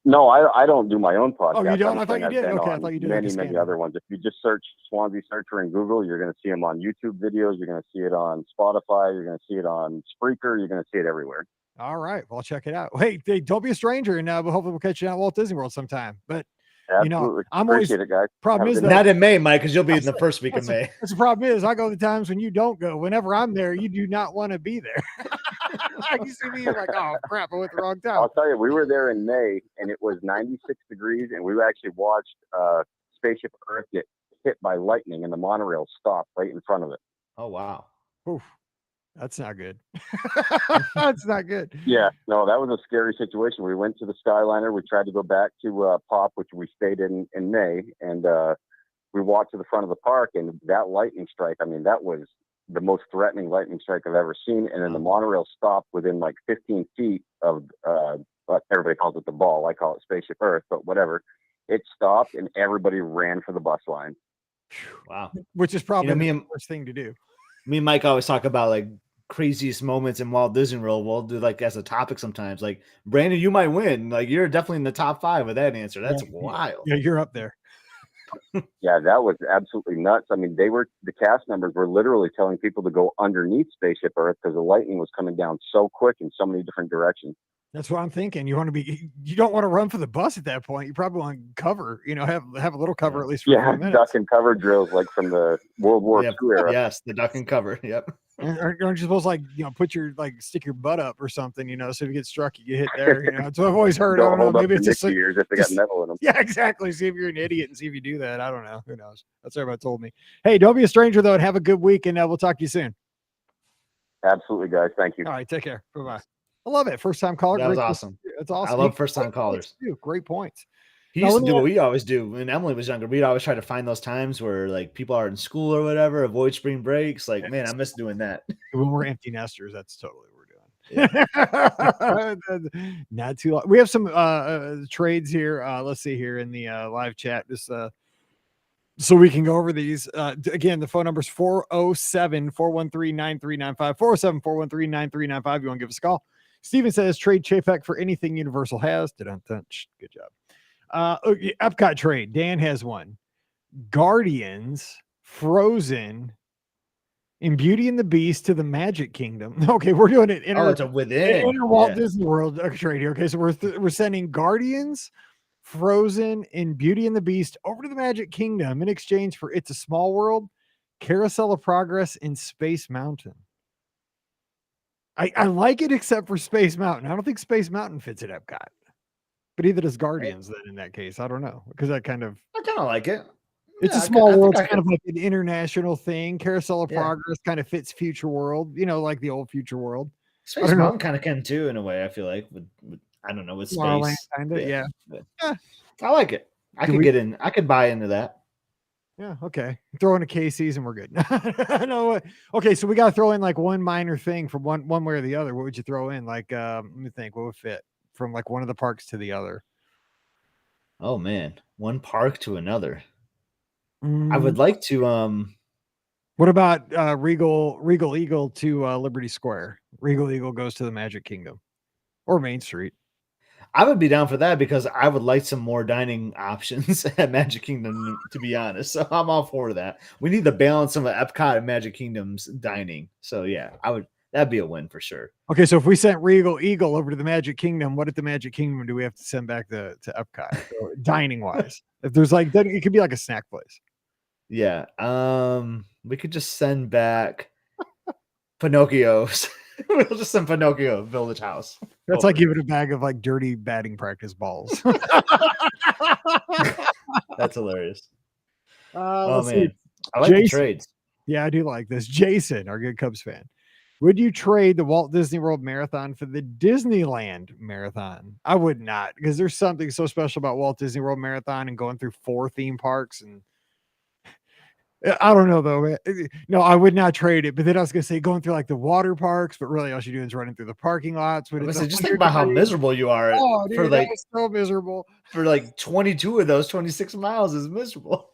No, I don't do my own podcast. Oh, you don't? I thought you did. Okay, I thought you did. Many other ones. If you just search Swansea Searcher in Google, you're going to see them on YouTube videos. You're going to see it on Spotify. You're going to see it on Spreaker. You're going to see it everywhere. All right. Well, check it out. Hey, don't be a stranger, and hopefully we'll catch you out at Walt Disney World sometime. But absolutely, you know, I'm appreciate always it, guys. Problem is not in May, Mike, because you'll be in the first week of May. That's the problem is I go the times when you don't go. Whenever I'm there, you do not want to be there. You see me, you're like, oh crap, I went the wrong time. I'll tell you, we were there in May, and it was 96 degrees, and we actually watched Spaceship Earth get hit by lightning, and the monorail stopped right in front of it. Oh wow. Oof. That's not good. That's not good. Yeah, no, that was a scary situation. We went to the Skyliner. We tried to go back to Pop, which we stayed in May, and we walked to the front of the park, and that lightning strike, I mean, that was the most threatening lightning strike I've ever seen. And then the monorail stopped within like 15 feet of, everybody calls it the ball. I call it Spaceship Earth, but whatever. It stopped, and everybody ran for the bus line. Wow. Which is probably the worst thing to do. Me and Mike always talk about like craziest moments in Walt Disney World. We'll do like as a topic sometimes. Like, Brandon, you might win. Like, you're definitely in the top 5 with that answer. That's wild. Yeah, you're up there. Yeah, that was absolutely nuts. I mean, the cast members were literally telling people to go underneath Spaceship Earth because the lightning was coming down so quick in so many different directions. That's what I'm thinking. You don't want to run for the bus at that point. You probably want to cover, have a little cover at least for 3 minutes. Duck and cover drills like from the World War II era. Yes, the duck and cover. Yep. Aren't you supposed to put your stick your butt up or something, so if you get struck, you get hit there. That's what I've always heard. I don't know. Maybe it's just years if they got metal in them. Yeah, exactly. See if you're an idiot and see if you do that. I don't know. Who knows? That's what everybody told me. Hey, don't be a stranger though, and have a good week, and we'll talk to you soon. Absolutely, guys. Thank you. All right, take care. Bye-bye. I love it. First time caller. That was awesome. That's awesome. I love first time callers. Great points. He used to do what we always do when Emily was younger. We'd always try to find those times where like people are in school or whatever, avoid spring breaks. Like, man, I miss doing that. When we're empty nesters, that's totally what we're doing. Yeah. Not too long. We have some trades here. Let's see here in the live chat. Just so we can go over these. Again, the phone number is 407-413-9395. 407-413-9395. You want to give us a call? Steven says trade Chapek for anything Universal has. Good job. Epcot Trade. Dan has one. Guardians, Frozen, and Beauty and the Beast to the Magic Kingdom. Okay, we're doing it it's a within Walt Disney World trade here. Okay, so we're sending Guardians, Frozen, and Beauty and the Beast over to the Magic Kingdom in exchange for It's a Small World, Carousel of Progress, and Space Mountain. I like it except for Space Mountain. I don't think Space Mountain fits at Epcot. But either does Guardians then in that case. I don't know. Because I kind of like it. It's a small world. It's kind of like an international thing. Carousel of Progress kind of fits Future World, like the old Future World. Space Mountain kind of can too, in a way, I feel like. With I don't know, with space. Kinda, yeah. I like it. I could buy into that. Yeah, okay. Throw in a Casey's and we're good. No, okay, so we got to throw in like one minor thing from one way or the other. What would you throw in? Like, let me think. What would fit from like one of the parks to the other? Oh man, one park to another. I would like to. What about Regal Eagle to Liberty Square? Regal Eagle goes to the Magic Kingdom or Main Street. I would be down for that because I would like some more dining options at Magic Kingdom, to be honest. So I'm all for that. We need the balance of Epcot and Magic Kingdom's dining. So yeah, that'd be a win for sure. Okay, so if we sent Regal Eagle over to the Magic Kingdom, what at the Magic Kingdom do we have to send back to Epcot? So, dining wise, if there's then it could be like a snack place. Yeah, we could just send back Pinocchio's. We'll just send Pinocchio Village House. That's like giving a bag of like dirty batting practice balls. That's hilarious. Oh man, I like the trades. Yeah, I do like this. Jason, our good Cubs fan. Would you trade the Walt Disney World Marathon for the Disneyland Marathon? I would not, because there's something so special about Walt Disney World Marathon and going through 4 theme parks. And I don't know though. No, I would not trade it. But then I was going to say going through like the water parks, but really all you're doing is running through the parking lots. Just think about how miserable you are. Oh, dude, that was so miserable. For like 22 of those 26 miles is miserable.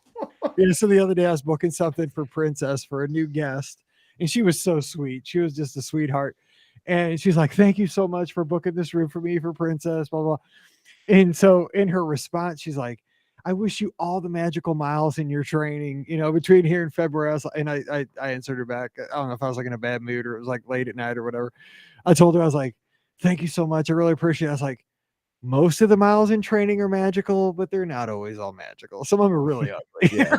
Yeah, so the other day I was booking something for Princess for a new guest, and she was so sweet. She was just a sweetheart. And she's like, thank you so much for booking this room for me for Princess, blah, blah. And so in her response, she's like, I wish you all the magical miles in your training, between here and February. I answered her back. I don't know if I was like in a bad mood or it was like late at night or whatever. I told her, I was like, thank you so much. I really appreciate it. I was like, most of the miles in training are magical, but they're not always all magical. Some of them are really ugly. Yeah.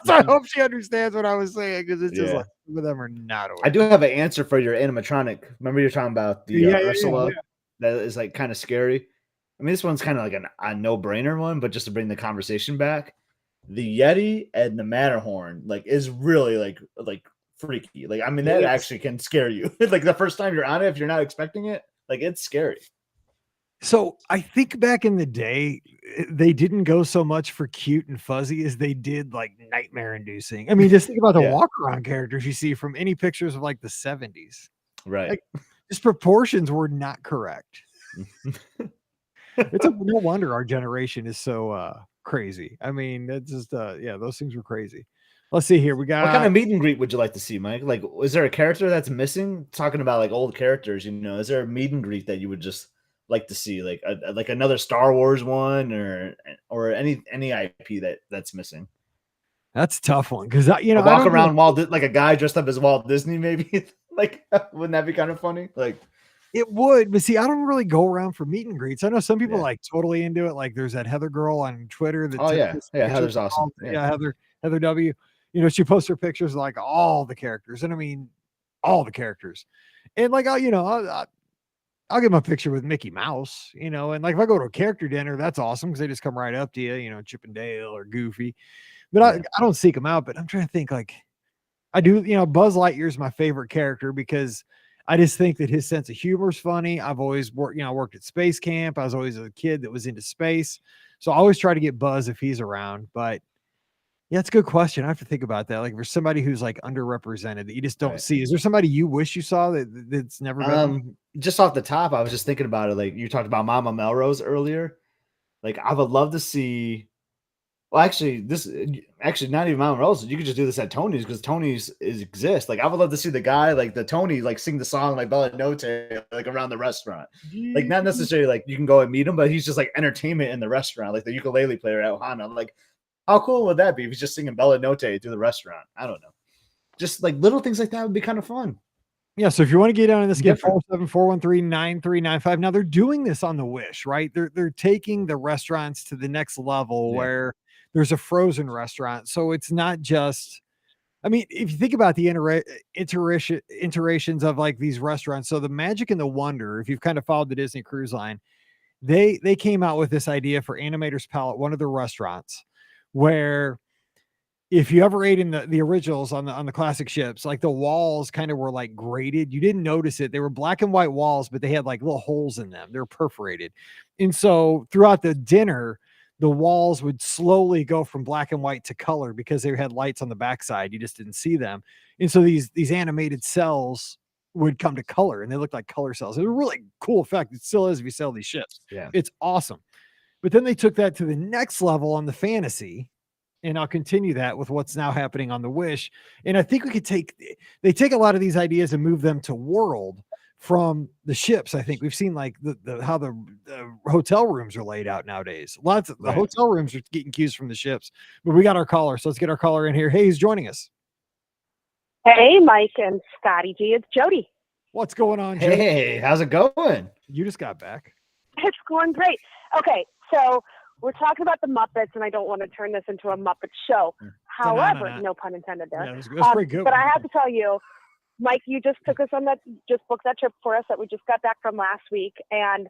So I hope she understands what I was saying, because it's just like some of them are not always. I do have an answer for your animatronic. Remember you're talking about the Ursula that is like kind of scary. I mean, this one's kind of like a no-brainer one, but just to bring the conversation back, the Yeti and the Matterhorn is really like freaky. Like, I mean, that actually can scare you. Like the first time you're on it, if you're not expecting it, it's scary. So I think back in the day, they didn't go so much for cute and fuzzy as they did like nightmare inducing. I mean, just think about the Yeah. walk around characters you see from any pictures of like the 70s. Right. Like, just proportions were not correct. It's no wonder our generation is so crazy. I mean, it's just yeah, those things were crazy. Let's see here. We What kind got of meet and greet would you like to see, Mike? Like, is there a character that's missing? Talking about like old characters, is there a meet and greet that you would just like to see, like like another Star Wars one, or any IP that's missing? that's a tough one because A I walk don't know. around like a guy dressed up as Walt Disney, maybe. Like, wouldn't that be kind of funny? Like, It would, but see, I don't really go around for meet and greets. I know some people yeah. like totally into it. Like there's that Heather girl on Twitter that Oh yeah, posts yeah. pictures Heather's of awesome. yeah, Heather W. She posts her pictures of, like all the characters, and I mean all the characters. And like I'll get my picture with Mickey Mouse, and like if I go to a character dinner, that's awesome because they just come right up to you, Chip and Dale or Goofy. But Yeah. I don't seek them out. But I'm trying to think like I do, Buzz Lightyear is my favorite character because I just think that his sense of humor is funny. I've always worked, I worked at space camp. I was always a kid that was into space. So I always try to get Buzz if he's around. But yeah, it's a good question. I have to think about that. Like, if there's somebody who's like underrepresented that you just don't Right. see, is there somebody you wish you saw that's never been? Just off the top, I was just thinking about it. Like, you talked about Mama Melrose earlier. Like, I would love to see. Well, actually, not even Mama Melrose. You could just do this at Tony's because Tony's exist. Like, I would love to see the guy, like the Tony, like sing the song like Bella Notte, like around the restaurant. Like, not necessarily like you can go and meet him, but he's just like entertainment in the restaurant, like the ukulele player at Ohana. Like, how cool would that be if he's just singing Bella Notte through the restaurant? I don't know. Just like little things like that would be kind of fun. Yeah, so if you want to get on this, get Different. 474139395. Now they're doing this on the Wish, right? They're taking the restaurants to the next level Yeah. where there's a frozen restaurant. So it's not just, I mean, if you think about the iterations of like these restaurants, so the Magic and the Wonder, if you've kind of followed the Disney Cruise Line, they came out with this idea for Animators Palette, one of the restaurants, where if you ever ate in the originals on the classic ships, like the walls kind of were like graded. You didn't notice it. They were black and white walls, but they had like little holes in them. They're perforated. And so throughout the dinner, the walls would slowly go from black and white to color because they had lights on the backside. You just didn't see them. And so these animated cells would come to color and they looked like color cells. It was a really cool effect. It still is if you sell these ships. Yeah. It's awesome. But then they took that to the next level on the fantasy. And I'll continue that with what's now happening on the Wish. And I think we could they take a lot of these ideas and move them to world from the ships. I think we've seen like how the hotel rooms are laid out nowadays. Lots of the Right. hotel rooms are getting cues from the ships, but we got our caller. So let's get our caller in here. Hey, he's joining us. Hey, Mike and Scotty G. It's Jody. What's going on, Jody? Hey, how's it going? You just got back. It's going great. Okay, so we're talking about the Muppets, and I don't want to turn this into a Muppet show. However, no pun intended there. Yeah, that's pretty good. But I have to tell you, Mike, you just took us on just booked that trip for us that we just got back from last week, and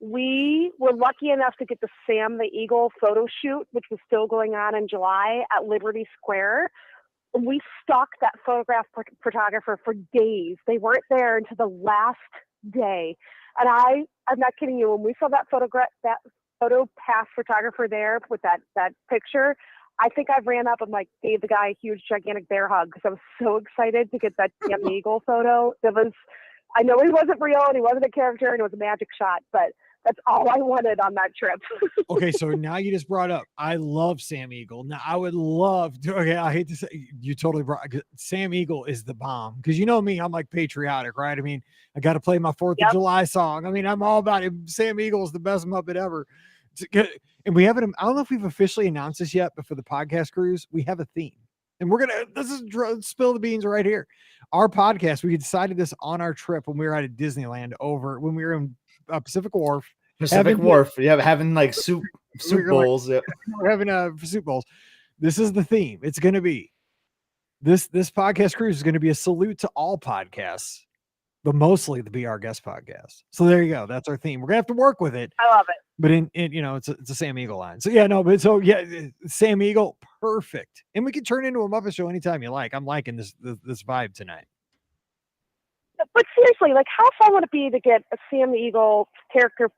we were lucky enough to get the Sam the Eagle photo shoot, which was still going on in July at Liberty Square. We stalked that photographer for days. They weren't there until the last day. And I'm not kidding you, when we saw that photo pass photographer there with that picture, I think I ran up and like gave the guy a huge gigantic bear hug because I was so excited to get that Sam the Eagle photo. I know he wasn't real and he wasn't a character and it was a magic shot, but that's all I wanted on that trip. Okay, so now you just brought up, I love Sam Eagle. Now I would love to, okay, I hate to say, you totally brought, Sam Eagle is the bomb. Because you know me, I'm like patriotic, right? I mean, I got to play my 4th of July song. I mean, I'm all about it. Sam Eagle is the best Muppet ever. And we haven't, I don't know if we've officially announced this yet, but for the podcast cruise, we have a theme. And this is spill the beans right here. Our podcast, we decided this on our trip when we were out at Disneyland when we were in Pacific Wharf. Having like soup bowls. We're having soup bowls. This is the theme. It's going to be this podcast cruise is going to be a salute to all podcasts, but mostly the Be Our Guest podcast. So there you go. That's our theme. We're gonna have to work with it. I love it. But it's a Sam Eagle line. So Sam Eagle, perfect. And we can turn into a Muppet show anytime you like. I'm liking this vibe tonight. But seriously, like how fun would it be to get a Sam the Eagle character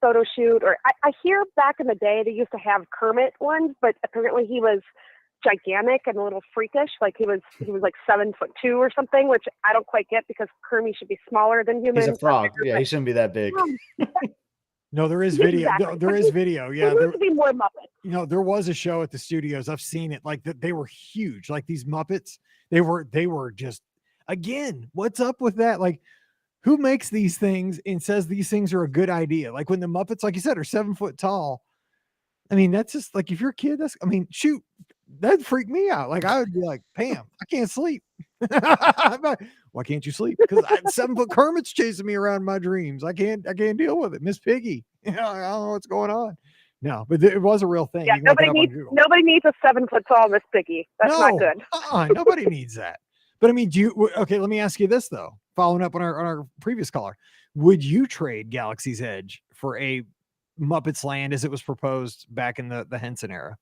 photo shoot, or I hear back in the day they used to have Kermit ones, but apparently he was gigantic and a little freakish. Like he was like 7'2" or something, which I don't quite get because Kermit should be smaller than human. He's a frog. Yeah, he shouldn't be that big. No, there is video. Exactly. There is video. Yeah, there needs to be more Muppets. You know, there was a show at the studios. I've seen it. Like they were huge. Like these Muppets, they were just, again, what's up with that? Like, who makes these things and says these things are a good idea? Like when the Muppets, like you said, are 7 foot tall. I mean, that's just like, if you're a kid, shoot, that'd freak me out. Like I would be like, Pam, I can't sleep. Why can't you sleep? Because 7 foot Kermit's chasing me around in my dreams. I can't deal with it. Miss Piggy. I don't know what's going on. No, but it was a real thing. Yeah, nobody needs a 7 foot tall Miss Piggy. That's not good. Nobody needs that. But I mean, okay, let me ask you this though. Following up on our previous caller, would you trade Galaxy's Edge for a Muppets Land as it was proposed back in the Henson era?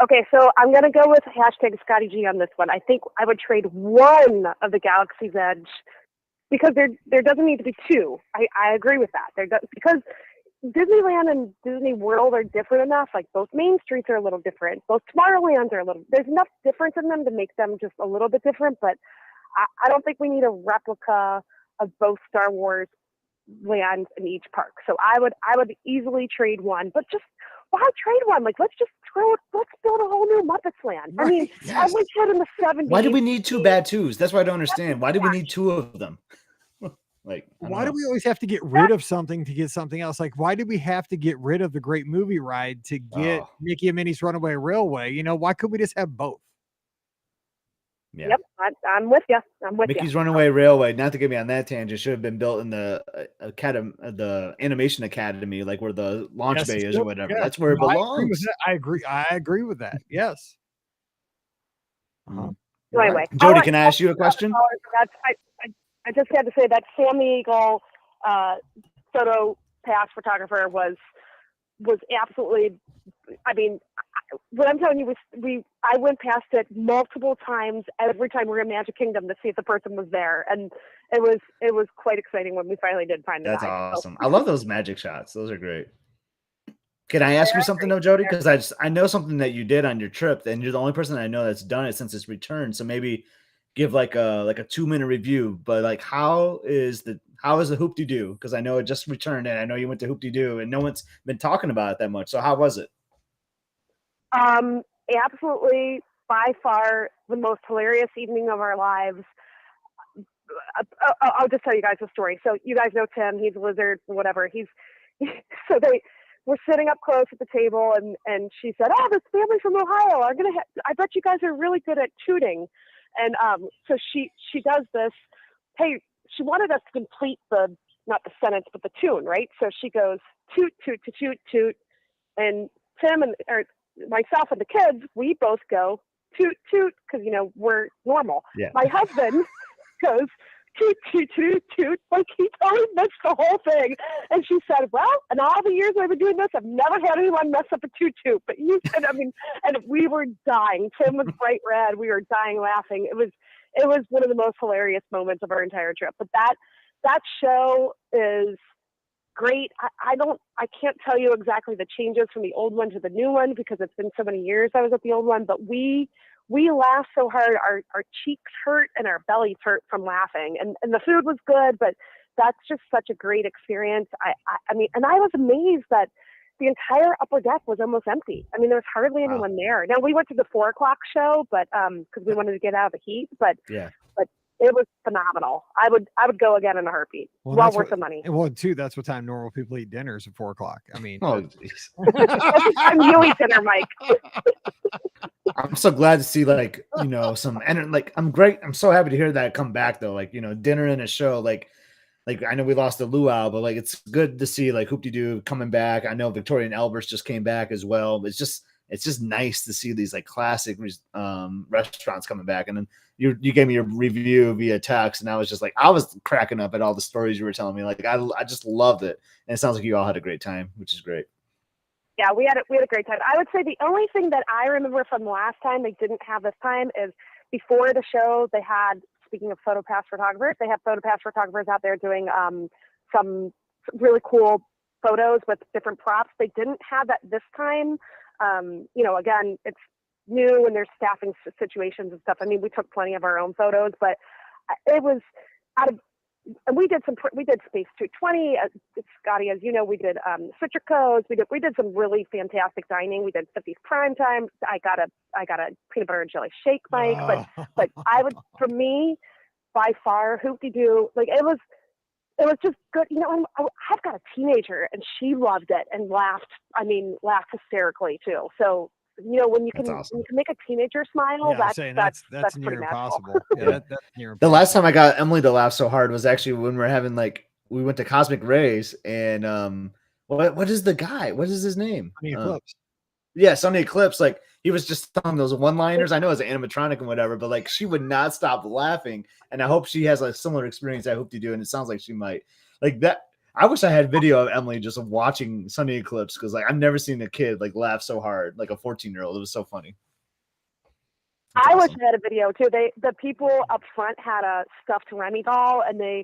Okay, so I'm going to go with hashtag Scotty G on this one. I think I would trade one of the Galaxy's Edge because there doesn't need to be two. I agree with that. Because Disneyland and Disney World are different enough. Like both main streets are a little different. Both Tomorrowlands are there's enough difference in them to make them just a little bit different. But I don't think we need a replica of both Star Wars lands in each park. So I would easily trade one, but just why trade one? Like let's build a whole new Muppets Land. Right. I mean, I went to in the 70s. Why do we need two bad twos? That's what I don't understand. Why do we need two of them? Like, why do we always have to get rid of something to get something else? Like, why do we have to get rid of the Great Movie Ride to get Mickey and Minnie's Runaway Railway? You know, why could we just have both? Yeah. Yep, I'm with you. Mickey's Runaway Railway, not to get me on that tangent, should have been built in the the Animation Academy, like where the launch bay is or whatever. Yeah. That's where it belongs. I agree with that. Yes. So anyway, Jody, can I ask you a question? I just had to say that Sam the Eagle photo pass photographer was absolutely. I mean, what I'm telling you was I went past it multiple times every time we were in Magic Kingdom to see if the person was there, and it was quite exciting when we finally did find it. That's awesome. I love those magic shots. Those are great. Can I ask you something though, Jody? Because I know something that you did on your trip, and you're the only person I know that's done it since its return. So maybe give like a 2-minute review. But like, how is the Hoop-de-Doo? Because I know it just returned, and I know you went to Hoop-de-Doo, and no one's been talking about it that much. So how was it? Absolutely, by far the most hilarious evening of our lives. I'll just tell you guys a story. So you guys know Tim, he's a lizard, whatever. So we're sitting up close at the table, and she said, "Oh, this family from Ohio are gonna. I bet you guys are really good at tooting." And so she does this. Hey, she wanted us to complete not the sentence but the tune, right? So she goes toot toot toot toot toot, and Tim or myself and the kids, we both go toot toot because we're normal. Yeah. My husband goes toot toot toot toot, like he totally missed the whole thing. And she said, "Well, in all the years I've been doing this, I've never had anyone mess up a toot toot." But you said, and we were dying. Tim was bright red. We were dying laughing. It was one of the most hilarious moments of our entire trip. But that show is great. I can't tell you exactly the changes from the old one to the new one because it's been so many years I was at the old one, but we laughed so hard our cheeks hurt and our bellies hurt from laughing, and the food was good, but that's just such a great experience. I mean, and I was amazed that the entire upper deck was almost empty. I mean, there was hardly anyone there. Now we went to the 4 o'clock show, but because we wanted to get out of the heat, but it was phenomenal. I would go again in a heartbeat. Well worth the money. Well, too, that's what time normal people eat dinners at 4 o'clock. I mean, I'm you eat dinner, Mike. I'm so glad to see some and I'm so happy to hear that come back though. Like, dinner and a show. Like I know we lost the luau, but like it's good to see like Hoop-de-Doo coming back. I know Victoria and Albert's just came back as well. It's just nice to see these like classic restaurants coming back. And then you gave me your review via text, and I was just like, I was cracking up at all the stories you were telling me. Like I just loved it, and it sounds like you all had a great time, which is great. Yeah, we had a great time. I would say the only thing that I remember from last time they didn't have this time is before the show they had. Speaking of PhotoPass photographers, they have PhotoPass photographers out there doing some really cool photos with different props. They didn't have that this time. Again, it's new and there's staffing situations and stuff. I mean, we took plenty of our own photos, but it was and we did Space 220, Scotty, as you know, we did Citrico's, we did some really fantastic dining. We did 50s prime time. I got a peanut butter and jelly shake, Mike, but I would, for me, by far, Hoop-de-Doo, like it was just good. I've got a teenager and she loved it and laughed hysterically too. So, when you can make a teenager smile, that's near pretty impossible. magical. That's near impossible. The last time I got Emily to laugh so hard was actually when we went to Cosmic Rays and what is the guy? What is his name? Sunny Eclipse. Yeah, Sunny Eclipse. Like he was just telling those one-liners. I know it's an animatronic and whatever, but like she would not stop laughing. And I hope she has a similar experience I hope to do. And it sounds like she might. Like that. I wish I had video of Emily just watching Sunny Eclipse because like I've never seen a kid like laugh so hard, like a 14-year-old. It was so funny. I wish I had a video too. The people up front had a stuffed Remy doll, and the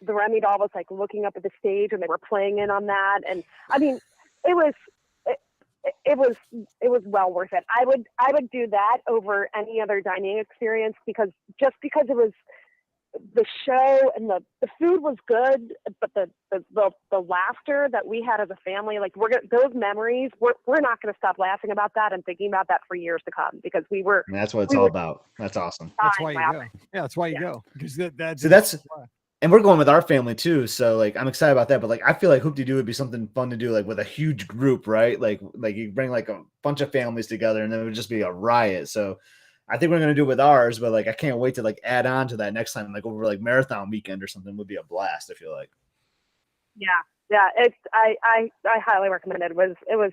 Remy doll was like looking up at the stage, and they were playing in on that. And I mean, it was well worth it. I would do that over any other dining experience because it was the show and the food was good, but the laughter that we had as a family, like those memories, we're not going to stop laughing about that and thinking about that for years to come because we were. And that's what it's all about. That's awesome. That's why you go. Yeah, that's why you go because and we're going with our family too. So like I'm excited about that. But like I feel like Hoop-de-Doo would be something fun to do like with a huge group, right? Like you bring like a bunch of families together and then it would just be a riot. So I think we're gonna do it with ours, but like I can't wait to like add on to that next time, like over like marathon weekend or something would be a blast. I feel like. Yeah. It's I highly recommend it. It was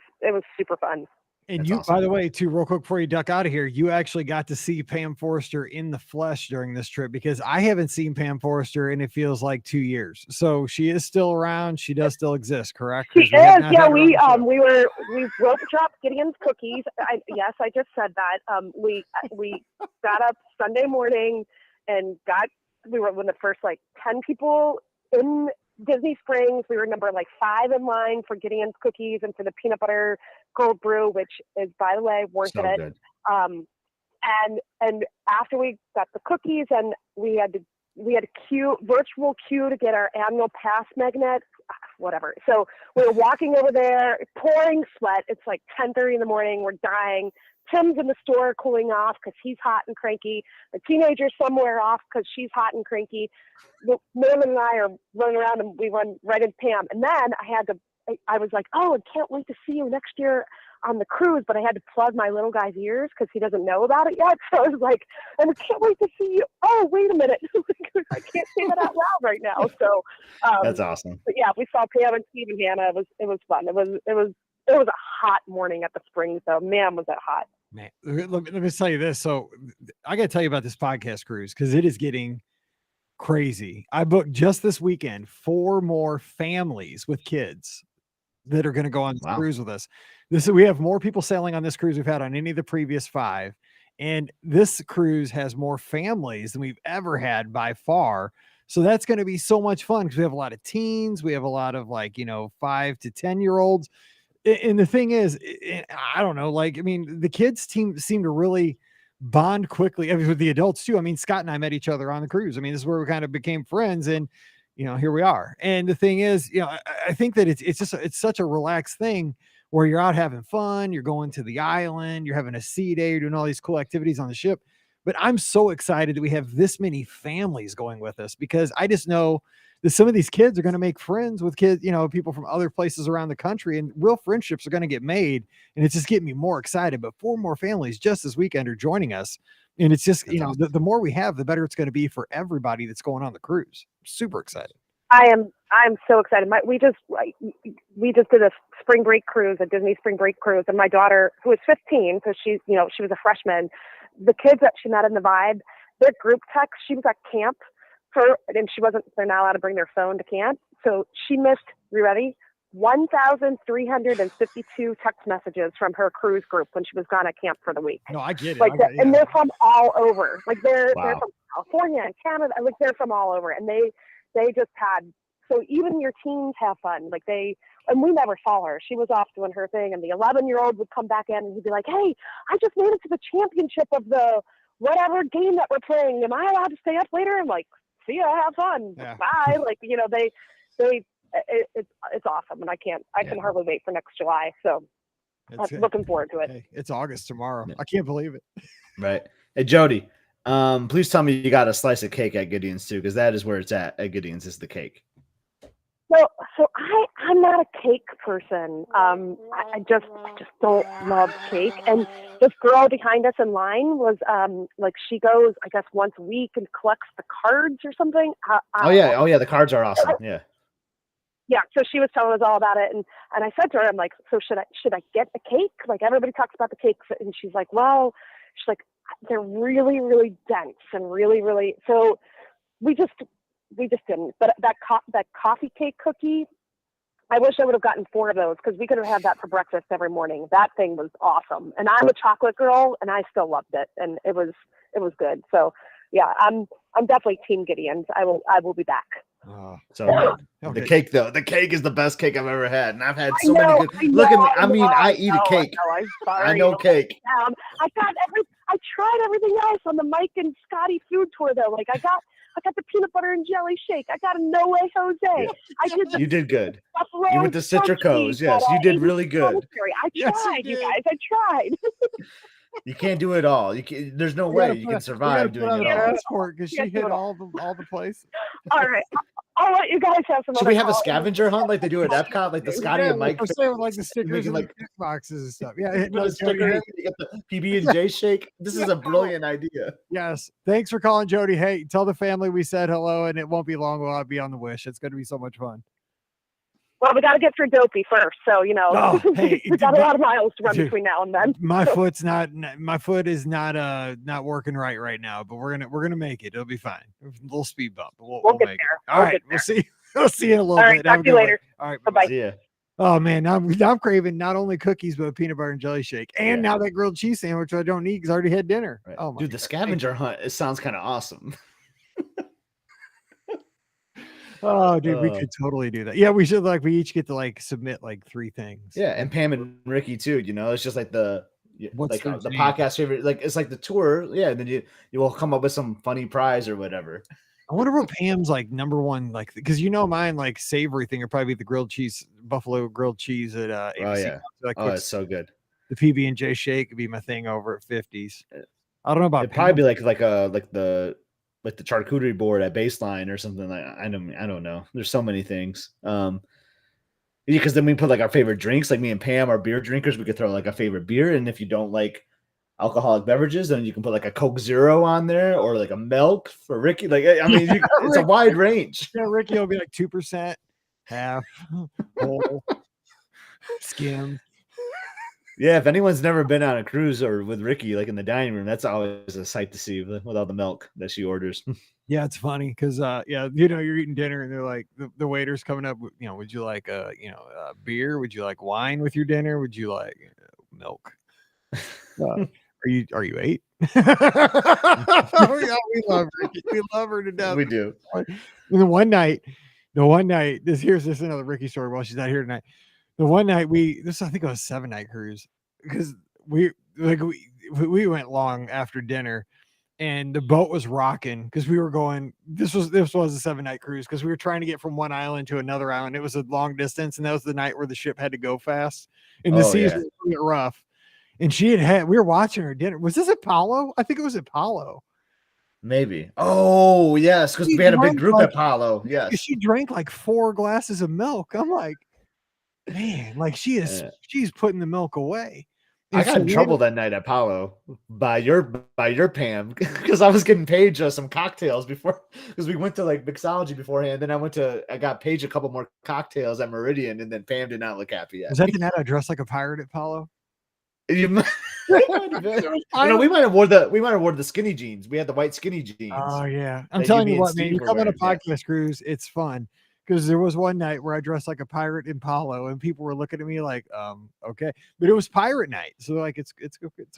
super fun. And That's by awesome. the way, too, real quick before you duck out of here, you actually got to see Pam Forrester in the flesh during this trip because I haven't seen Pam Forrester and it feels like 2 years. So she is still around. She does still exist, correct? She is. Yeah, we rope dropped Gideon's cookies. Yes, I just said that. We got up Sunday morning and we were one of the first like 10 people in Disney Springs. We were number like 5 in line for Gideon's cookies and for the peanut butter cold brew, which is, by the way, worth So it. good. And after we got the cookies and we had a virtual queue to get our annual pass magnet, whatever. So we were walking over there, pouring sweat. It's like 10:30 in the morning. We're dying. Tim's in the store cooling off because he's hot and cranky. The teenager's somewhere off because she's hot and cranky. Norman and I are running around and we run right into Pam. And then I was like, oh, I can't wait to see you next year on the cruise, but I had to plug my little guy's ears because he doesn't know about it yet. So I was like, and I can't wait to see you. Oh, wait a minute. I can't say that out loud right now. So That's awesome. But yeah, we saw Pam and Steve and Hannah. It was fun. It was a hot morning at the Springs though. Man, was that hot. Man, let me tell you this. So I got to tell you about this podcast cruise because it is getting crazy. I booked just this weekend 4 more families with kids that are going to go on this cruise with us. We have more people sailing on this cruise we've had on any of the previous 5. And this cruise has more families than we've ever had by far. So that's going to be so much fun because we have a lot of teens. We have a lot of 5 to 10-year-olds. And the thing is, I don't know, the kids seem to really bond quickly. I mean, with the adults too. I mean, Scott and I met each other on the cruise. I mean, this is where we kind of became friends and, here we are. And the thing is, I think that it's such a relaxed thing where you're out having fun. You're going to the island, you're having a sea day, you're doing all these cool activities on the ship. But I'm so excited that we have this many families going with us because I just know that some of these kids are going to make friends with kids, people from other places around the country, and real friendships are going to get made. And it's just getting me more excited. But 4 more families just this weekend are joining us. And it's just, awesome. The more we have, the better it's going to be for everybody that's going on the cruise. Super excited. I'm so excited. We just did a spring break cruise, a Disney spring break cruise. And my daughter, who was 15, so she was a freshman, the kids that she met in the Vibe, their group text, she was at camp and they're not allowed to bring their phone to camp. So she missed, you ready? 1,352 text messages from her cruise group when she was gone at camp for the week. No, I get it. And they're from all over. They're from California and Canada. They're from all over. And they just had So even your teens have fun. Like and we never saw her. She was off doing her thing, and the 11-year-old would come back in and he'd be like, "Hey, I just made it to the championship of the whatever game that we're playing. Am I allowed to stay up later?" I'm like, "See ya, have fun. Yeah. Bye." Like, it's awesome, and I can hardly wait for next July. So I'm looking forward to it. Hey, it's August tomorrow. I can't believe it. Right. Hey, Jody, please tell me you got a slice of cake at Gideon's too, because that is where it's at Gideon's is the cake. So I'm not a cake person. I just don't love cake. And this girl behind us in line was like, she goes, I guess, once a week and collects the cards or something. Oh yeah, the cards are awesome. Yeah. Yeah, so she was telling us all about it, and I said to her, I'm like, "So should I get a cake? Like, everybody talks about the cakes," and she's like, "Well," she's like, "they're really, really dense and really, really." So we just didn't. But that coffee cake cookie, I wish I would have gotten 4 of those, because we could have had that for breakfast every morning. That thing was awesome, and I'm a chocolate girl, and I still loved it, and it was good. So yeah, I'm definitely Team Gideon's. I will be back. So the cake, though, the cake is the best cake I've ever had, and I've had so many good. Look at me. I mean, I eat a cake. I'm sorry. I know cake. I tried everything else on the Mike and Scotty food tour, though. Like I got the peanut butter and jelly shake. I got a No Way Jose. Yeah. You did good. You went to Citrico's. Yes, you did really good. I tried, you guys. I tried. You can't do it all. There's no way you can survive doing it all. Because she hit all the places. All right. I'll let you guys have some. Should we have a scavenger hunt like they do at Epcot, like the Scotty and Mike? I'm saying, like the stickers, and like boxes and stuff. Yeah, put a sticker in, you get the PB&J shake. This is a brilliant idea. Yes, thanks for calling, Jody. Hey, tell the family we said hello, and it won't be long. We'll be on the Wish. It's going to be so much fun. Well, we got to get through Dopey first, so we got a lot of miles to run between now and then. My foot is not working right now, but we're gonna make it. It'll be fine. A little speed bump, but we'll get make there. it. All right, we'll see. We'll see you in a little bit. All right, talk to you later. All right, bye. Yeah. Oh man, I'm craving not only cookies but a peanut butter and jelly shake, and now that grilled cheese sandwich I don't need because I already had dinner. Right. Oh my dude, the scavenger hunt. It sounds kind of awesome. Oh, dude, we could totally do that. Yeah, we should. Like, we each get to submit 3 things. Yeah, and Pam and Ricky too. It's just like the the podcast favorite. Like, it's like the tour. Yeah, and then you will come up with some funny prize or whatever. I wonder what Pam's number one because mine savory thing would probably be the buffalo grilled cheese at ABC. It's so good. The PB&J shake would be my thing over at 50s. I don't know about it'd probably be like the charcuterie board at Baseline or something like. I don't know. There's so many things. Because then we put our favorite drinks. Like me and Pam are beer drinkers. We could throw a favorite beer, and if you don't like alcoholic beverages, then you can put a Coke Zero on there or a milk for Ricky. It's a wide range. Yeah, Ricky will be 2%, half, whole, skim. Yeah, if anyone's never been on a cruise or with Ricky, in the dining room, that's always a sight to see with all the milk that she orders. Yeah, it's funny because you're eating dinner and they're like the waiter's coming up. Would you like a beer? Would you like wine with your dinner? Would you like milk? Are you 8? We love Ricky. We love her to death. We do. And the one night, here's another Ricky story while she's not here tonight. The one night I think it was a 7-night cruise because we went long after dinner and the boat was rocking because we were going. This was a 7-night cruise because we were trying to get from one island to another island. It was a long distance, and that was the night where the ship had to go fast and the seas were really rough. And we were watching her dinner. Was this Apollo? I think it was Apollo. Maybe. Oh, yes, because we had a big group at Apollo. Yes. She drank 4 glasses of milk. I'm like, man, she's putting the milk away. I got in trouble that night at Apollo by your Pam because I was getting Paige some cocktails before because we went to mixology beforehand. Then I got Paige a couple more cocktails at Meridian, and then Pam did not look happy. Was that the night I dressed like a pirate at Apollo? We might have wore the skinny jeans. We had the white skinny jeans. Oh yeah, I'm telling you what, man. You come on a podcast cruise, it's fun because there was one night where I dressed like a pirate in Palo, and people were looking at me like, okay, but it was pirate night, so it's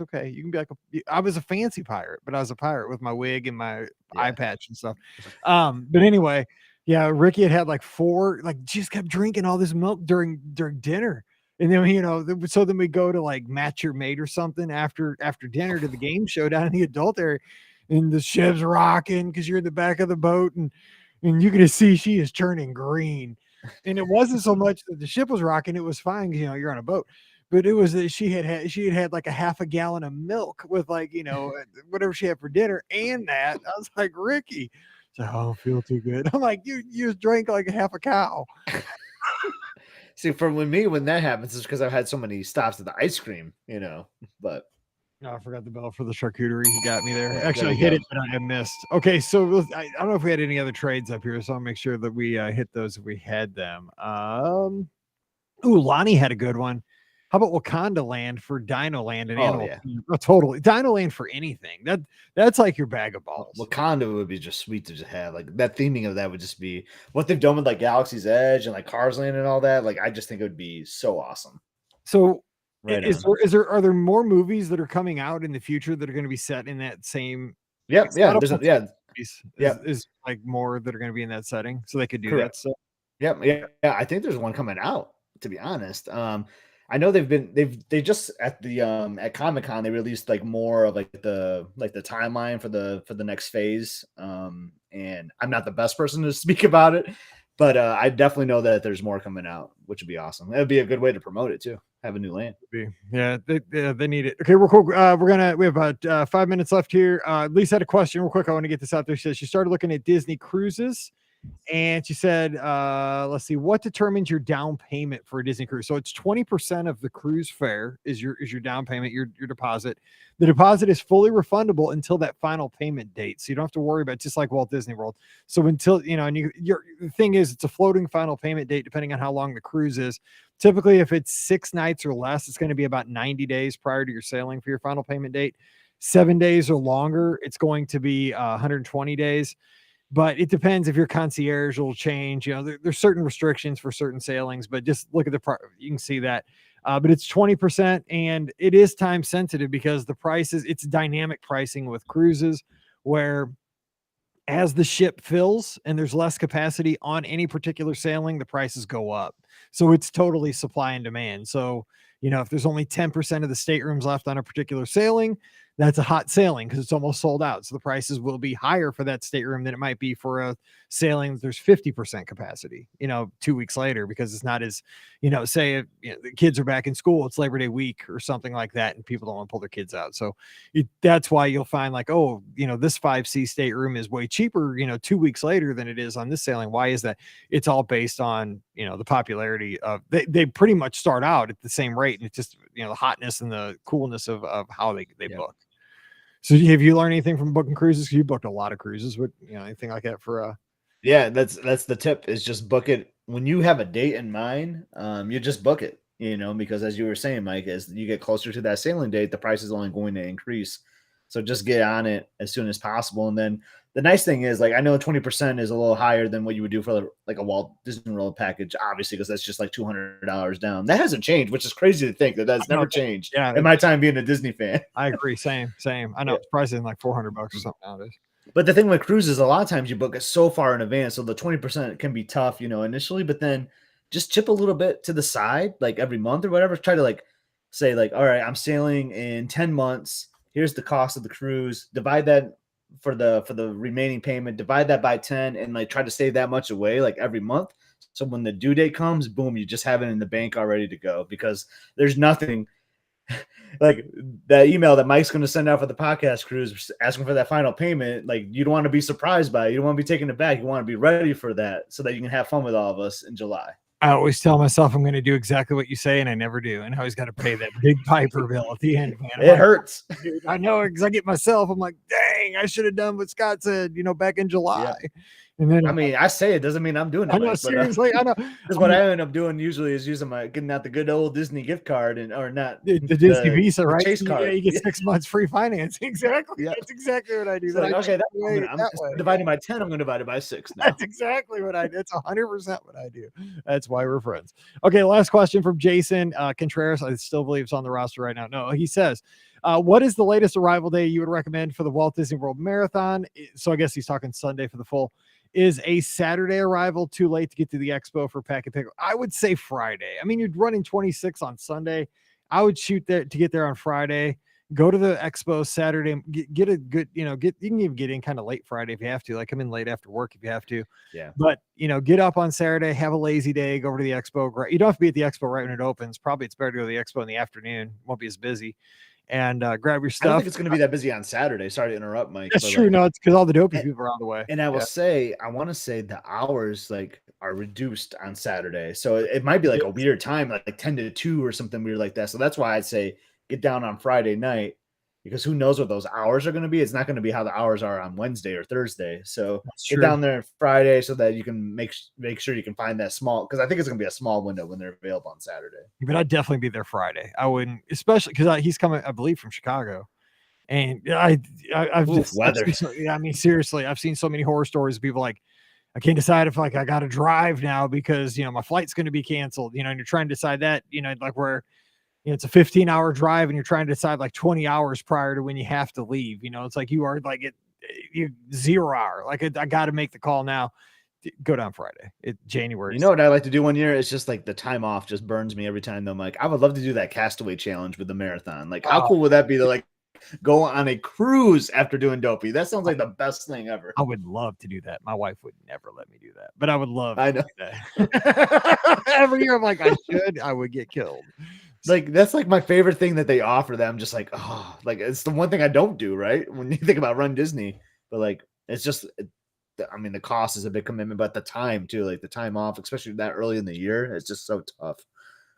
okay. You can be I was a fancy pirate, but I was a pirate with my wig and my eye patch and stuff. But anyway, Yeah, Ricky had like 4, like just kept drinking all this milk during dinner. And then, so then we go to like Match Your Mate or something after dinner to the game show down in the adult area, and the ship's rocking because you're in the back of the boat, and you're gonna see she is turning green. And it wasn't so much that the ship was rocking, it was fine, you're on a boat. But it was that she had like a half a gallon of milk with like, whatever she had for dinner and that. I was like, Ricky. So I don't feel too good. I'm like, you just drank like a half a cow. See, when that happens, it's because I've had so many stops at the ice cream, but. No, I forgot the bell for the charcuterie. He got me there. Yeah, Actually, I hit it, but I missed. Okay, so I don't know if we had any other trades up here, so I'll make sure that we hit those if we had them. Lonnie had a good one. How about Wakanda Land for Dino Land and Animal? Yeah. Oh, totally. Dino Land for anything. That's like your bag of balls. Wakanda would be just sweet to just have. Like that theming of that would just be what they've done with like Galaxy's Edge and like Cars Land and all that. Like I just think it would be so awesome. So are there more movies that are coming out in the future that are going to be set in that same? Yeah. Is like more that are going to be in that setting, so they could do Correct. that. So yeah. I think there's one coming out. To be honest, I know they just at the at Comic-Con they released like more of like the timeline for the next phase. And I'm not the best person to speak about it, but I definitely know that there's more coming out, which would be awesome. It would be a good way to promote it too. Have a new land. Yeah, they need it. Okay, real quick. We have about 5 minutes left here. Lisa had a question real quick. I want to get this out there. She says she started looking at Disney cruises. And she said, let's see, what determines your down payment for a Disney cruise? So it's 20% of the cruise fare is your down payment, your deposit. The deposit is fully refundable until that final payment date. So you don't have to worry about it, just like Walt Disney World. So until, and the thing is, it's a floating final payment date, depending on how long the cruise is. Typically, if it's 6 nights or less, it's going to be about 90 days prior to your sailing for your final payment date. 7 days or longer, it's going to be 120 days. But it depends if your concierge will change. There's certain restrictions for certain sailings, but just look at you can see that. But it's 20%, and it is time sensitive because the prices, it's dynamic pricing with cruises where as the ship fills and there's less capacity on any particular sailing, the prices go up. So it's totally supply and demand. So, if there's only 10% of the staterooms left on a particular sailing, that's a hot sailing because it's almost sold out. So the prices will be higher for that stateroom than it might be for a sailing. There's 50% capacity, 2 weeks later, because it's not as, say, the kids are back in school, it's Labor Day week or something like that, and people don't want to pull their kids out. So that's why you'll find like, this 5C stateroom is way cheaper, 2 weeks later than it is on this sailing. Why is that? It's all based on, the popularity of, they pretty much start out at the same rate. And it's just, the hotness and the coolness of how they book. So have you learned anything from booking cruises? You booked a lot of cruises, but anything like that for yeah, that's the tip, is just book it when you have a date in mind. You just book it, because as you were saying, Mike, as you get closer to that sailing date, the price is only going to increase. So just get on it as soon as possible. And then the nice thing is, like, I know 20% is a little higher than what you would do for like a Walt Disney World package, obviously, because that's just like $200 down. That hasn't changed, which is crazy to think that's never changed in my time being a Disney fan. I agree. Same. I know it's pricing like $400 or something nowadays. But the thing with cruises, a lot of times you book it so far in advance, so the 20% can be tough, initially, but then just chip a little bit to the side, like every month or whatever. Try to say all right, I'm sailing in 10 months. Here's the cost of the cruise. Divide that for the remaining payment. Divide that by 10, and try to save that much away every month. So when the due date comes, boom, you just have it in the bank all ready to go, because there's nothing like that email that Mike's going to send out for the podcast cruise asking for that final payment. You don't want to be surprised by it. You don't want to be taken aback. You want to be ready for that so that you can have fun with all of us in July. I always tell myself I'm going to do exactly what you say, and I never do. And I always got to pay that big Piper bill at the end, man. It hurts. Dude, I know, because I get myself, I'm like, dang, I should have done what Scott said, back in July. Yeah. And then I say it doesn't mean I'm doing it. I know, seriously, I know. Because what I end up doing usually is getting out the good old Disney gift card or not the Disney Visa, right? Chase card. You get 6 months free financing. Exactly. Yeah. That's exactly what I do. So I'm dividing by 10. I'm going to divide it by 6 now. That's exactly what I do. That's 100% what I do. That's why we're friends. Okay, last question from Jason Contreras. I still believe it's on the roster right now. No, he says, what is the latest arrival day you would recommend for the Walt Disney World Marathon? So I guess he's talking Sunday for the full. Is a Saturday arrival too late to get to the expo for pack and pick? I would say Friday. I mean, you're running 26 on Sunday. I would shoot there to get there on Friday. Go to the expo Saturday. Get a good, you can even get in kind of late Friday if you have to. Like come in late after work if you have to. Yeah. But get up on Saturday, have a lazy day, go over to the expo. You don't have to be at the expo right when it opens. Probably it's better to go to the expo in the afternoon. Won't be as busy. And grab your stuff. I don't think it's going to be that busy on Saturday. Sorry to interrupt, Mike. That's true. No, it's because all the dopey people are on the way. And I will say, I want to say the hours are reduced on Saturday. So it might be like a weird time, like 10 to 2 or something weird like that. So that's why I'd say get down on Friday night, because who knows what those hours are going to be. It's not going to be how the hours are on Wednesday or Thursday. So get down there Friday so that you can make sure you can find that small, because I think it's going to be a small window when they're available on Saturday. But I'd definitely be there Friday. I wouldn't, especially because he's coming, I believe, from Chicago. And I've seriously, I've seen so many horror stories of people like, I can't decide if I got to drive now because, my flight's going to be canceled, and you're trying to decide that, like where, it's a 15-hour drive and you're trying to decide like 20 hours prior to when you have to leave. It's like you are like you 0 hour. Like I got to make the call now. Go down Friday. January. You know what I like to do one year? It's just like the time off just burns me every time. Though, I'm like, I would love to do that Castaway challenge with the marathon. Like, how cool would that be to like go on a cruise after doing Dopey? That sounds like the best thing ever. I would love to do that. My wife would never let me do that, but I would love. I know. To do that. Every year I'm like, I would get killed. Like that's like my favorite thing that they offer them. Just like, like it's the one thing I don't do, right? When you think about Run Disney, but like, it's just, I mean, the cost is a big commitment, but the time too, like the time off, especially that early in the year, it's just so tough.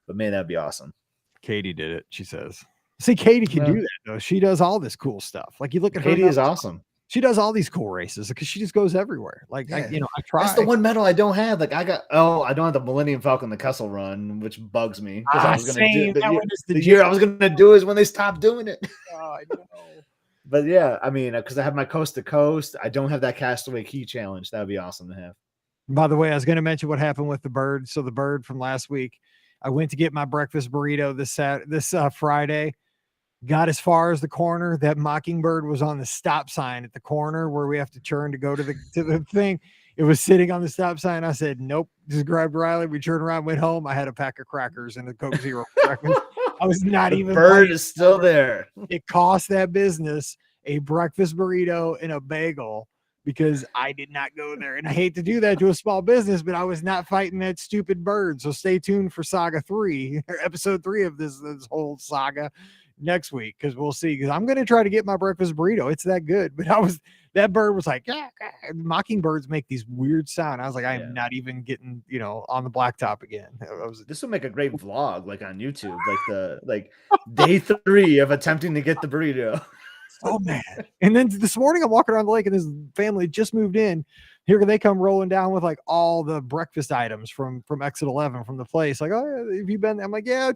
But man, that'd be awesome. Katie did it. She says, see, Katie can do that though. She does all this cool stuff. Like you look at Katie her. Is awesome. She does all these cool races because she just goes everywhere. Like, I try. That's the one medal I don't have. Like I don't have the Millennium Falcon, the Kessel Run, which bugs me because I was going to do the year I was going to do is when they stopped doing it. Oh, I know. But yeah, I mean, because I have my Coast to Coast, I don't have that Castaway Key Challenge. That would be awesome to have. By the way, I was going to mention what happened with the bird. So the bird from last week, I went to get my breakfast burrito this Friday. Got as far as the corner. That mockingbird was on the stop sign at the corner where we have to turn to go to the thing. It was sitting on the stop sign. I said, nope. Just grabbed Riley. We turned around, went home. I had a pack of crackers and a Coke Zero for breakfast. I was not the even. Bird is still there. It cost that business a breakfast burrito and a bagel because I did not go there. And I hate to do that to a small business, but I was not fighting that stupid bird. So stay tuned for Saga 3, or episode 3 of this whole saga next week, because we'll see. Because I'm going to try to get my breakfast burrito. It's that good. But that bird was like, yeah. Mockingbirds make these weird sound. I was like, I am not even getting, on the blacktop again. This will make a great vlog, like on YouTube, like day 3 of attempting to get the burrito. Oh man. And then this morning I'm walking around the lake and this family just moved in. Here they come rolling down with like all the breakfast items from Exit 11 from the place. Like, oh, have you been? I'm like, yeah,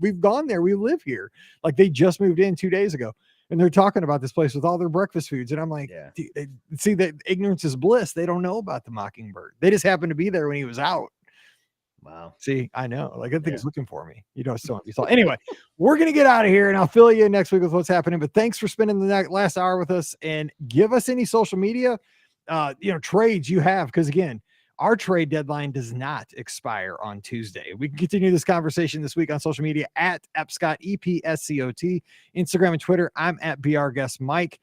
we've gone there. We live here. Like they just moved in 2 days ago and they're talking about this place with all their breakfast foods. And I'm like, see that ignorance is bliss. They don't know about the mockingbird. They just happened to be there when he was out. Wow. See, I know. Like, I think he's looking for me. So anyway, we're going to get out of here and I'll fill you in next week with what's happening. But thanks for spending the last hour with us, and give us any social media, trades you have. Because again, our trade deadline does not expire on Tuesday. We can continue this conversation this week on social media at Epscot, EPSCOT, Instagram and Twitter. I'm at BRGuestMike.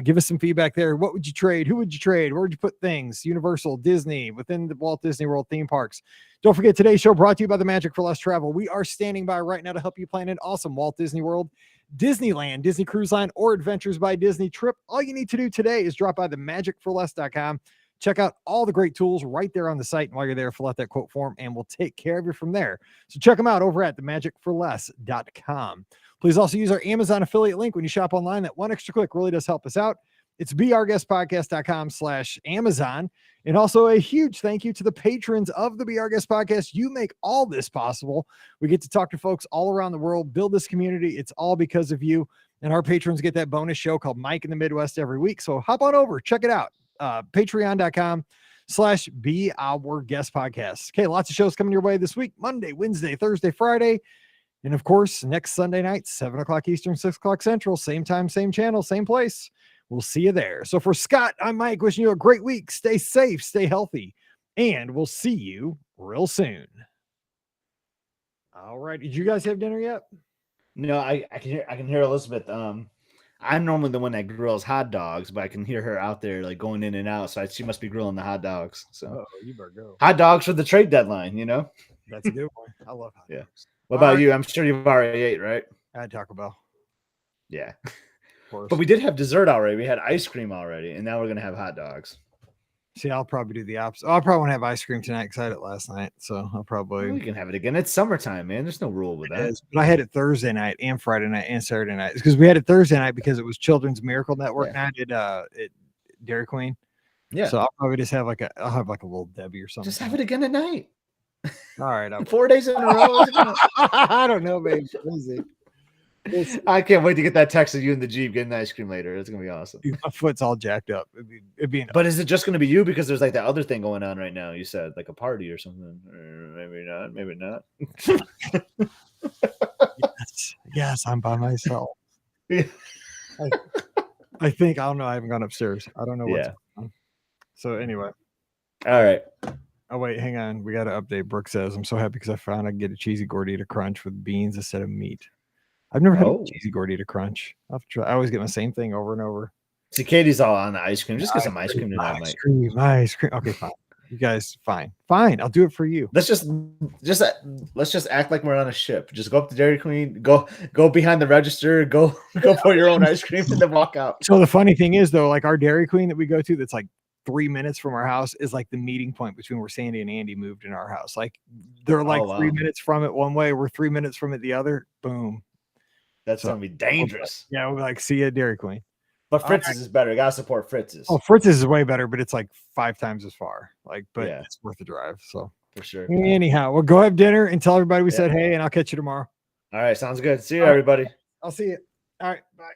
Give us some feedback there. What would you trade? Who would you trade? Where would you put things? Universal, Disney, within the Walt Disney World theme parks. Don't forget, today's show brought to you by the Magic for Less Travel. We are standing by right now to help you plan an awesome Walt Disney World, Disneyland, Disney Cruise Line, or Adventures by Disney trip. All you need to do today is drop by themagicforless.com. Check out all the great tools right there on the site. And while you're there, fill out that quote form and we'll take care of you from there. So check them out over at themagicforless.com. Please also use our Amazon affiliate link when you shop online. That one extra click really does help us out. It's beourguestpodcast.com/Amazon. And also a huge thank you to the patrons of the Be Our Guest Podcast. You make all this possible. We get to talk to folks all around the world, build this community. It's all because of you. And our patrons get that bonus show called Mike in the Midwest every week. So hop on over, check it out. Patreon.com/Be Our Guest Podcast. Okay, lots of shows coming your way this week: Monday, Wednesday, Thursday, Friday. And of course, next Sunday night, 7 o'clock Eastern, 6 o'clock Central, same time, same channel, same place. We'll see you there. So for Scott, I'm Mike, wishing you a great week. Stay safe, stay healthy, and we'll see you real soon. All right. Did you guys have dinner yet? No, I can hear Elizabeth. I'm normally the one that grills hot dogs, but I can hear her out there like going in and out. So she must be grilling the hot dogs. So you better go. Hot dogs for the trade deadline, you know? That's a good one. I love hot dogs. What about you? I'm sure you've already ate, right? I had Taco Bell. Yeah. Of course. But we did have dessert already. We had ice cream already, and now we're gonna have hot dogs. See, I'll probably do the opposite. I'll probably want to have ice cream tonight because I had it last night. So I'll probably. We can have it again. It's summertime, man. There's no rule with that. But I had it Thursday night and Friday night and Saturday night. It's because we had it Thursday night because it was Children's Miracle Network night at Dairy Queen. Yeah. So I'll probably just have I'll have like a little Debbie or something. Just have it again at night. All right. 4 days in a row. I don't know, babe. I can't wait to get that text of you in the Jeep getting ice cream later. It's gonna be awesome. My foot's all jacked up. It'd be But is it just gonna be you? Because there's like that other thing going on right now. You said like a party or something. Maybe not. Maybe not. Yes, I'm by myself. Yeah. I think I don't know. I haven't gone upstairs. I don't know what's going on. So anyway. All right. Oh wait, hang on. We got to update. Brooke says, "I'm so happy because I found I can get a cheesy gordita crunch with beans instead of meat." I've never had a cheesy gordita crunch. I'll try. I always get my same thing over and over. See, Katie's all on the ice cream. Just get some ice cream tonight, Mike. Ice cream. Okay, fine. You guys, fine. I'll do it for you. Let's just act like we're on a ship. Just go up to Dairy Queen, go behind the register, go for your own ice cream, and then walk out. So the funny thing is, though, like our Dairy Queen that we go to, that's like 3 minutes from our house, is like the meeting point between where Sandy and Andy moved in our house. Like they're like 3 minutes from it one way, we're 3 minutes from it the other. Boom. That's gonna be dangerous. Yeah, we're like, see you at Dairy Queen. But Fritz's is better. You gotta support Fritz's. Oh, Fritz's is way better, but it's like 5 times as far. Like, but it's worth the drive. So for sure. Anyhow, we'll go have dinner and tell everybody we said hey, and I'll catch you tomorrow. All right, sounds good. See you, everybody. I'll see you. All right, bye.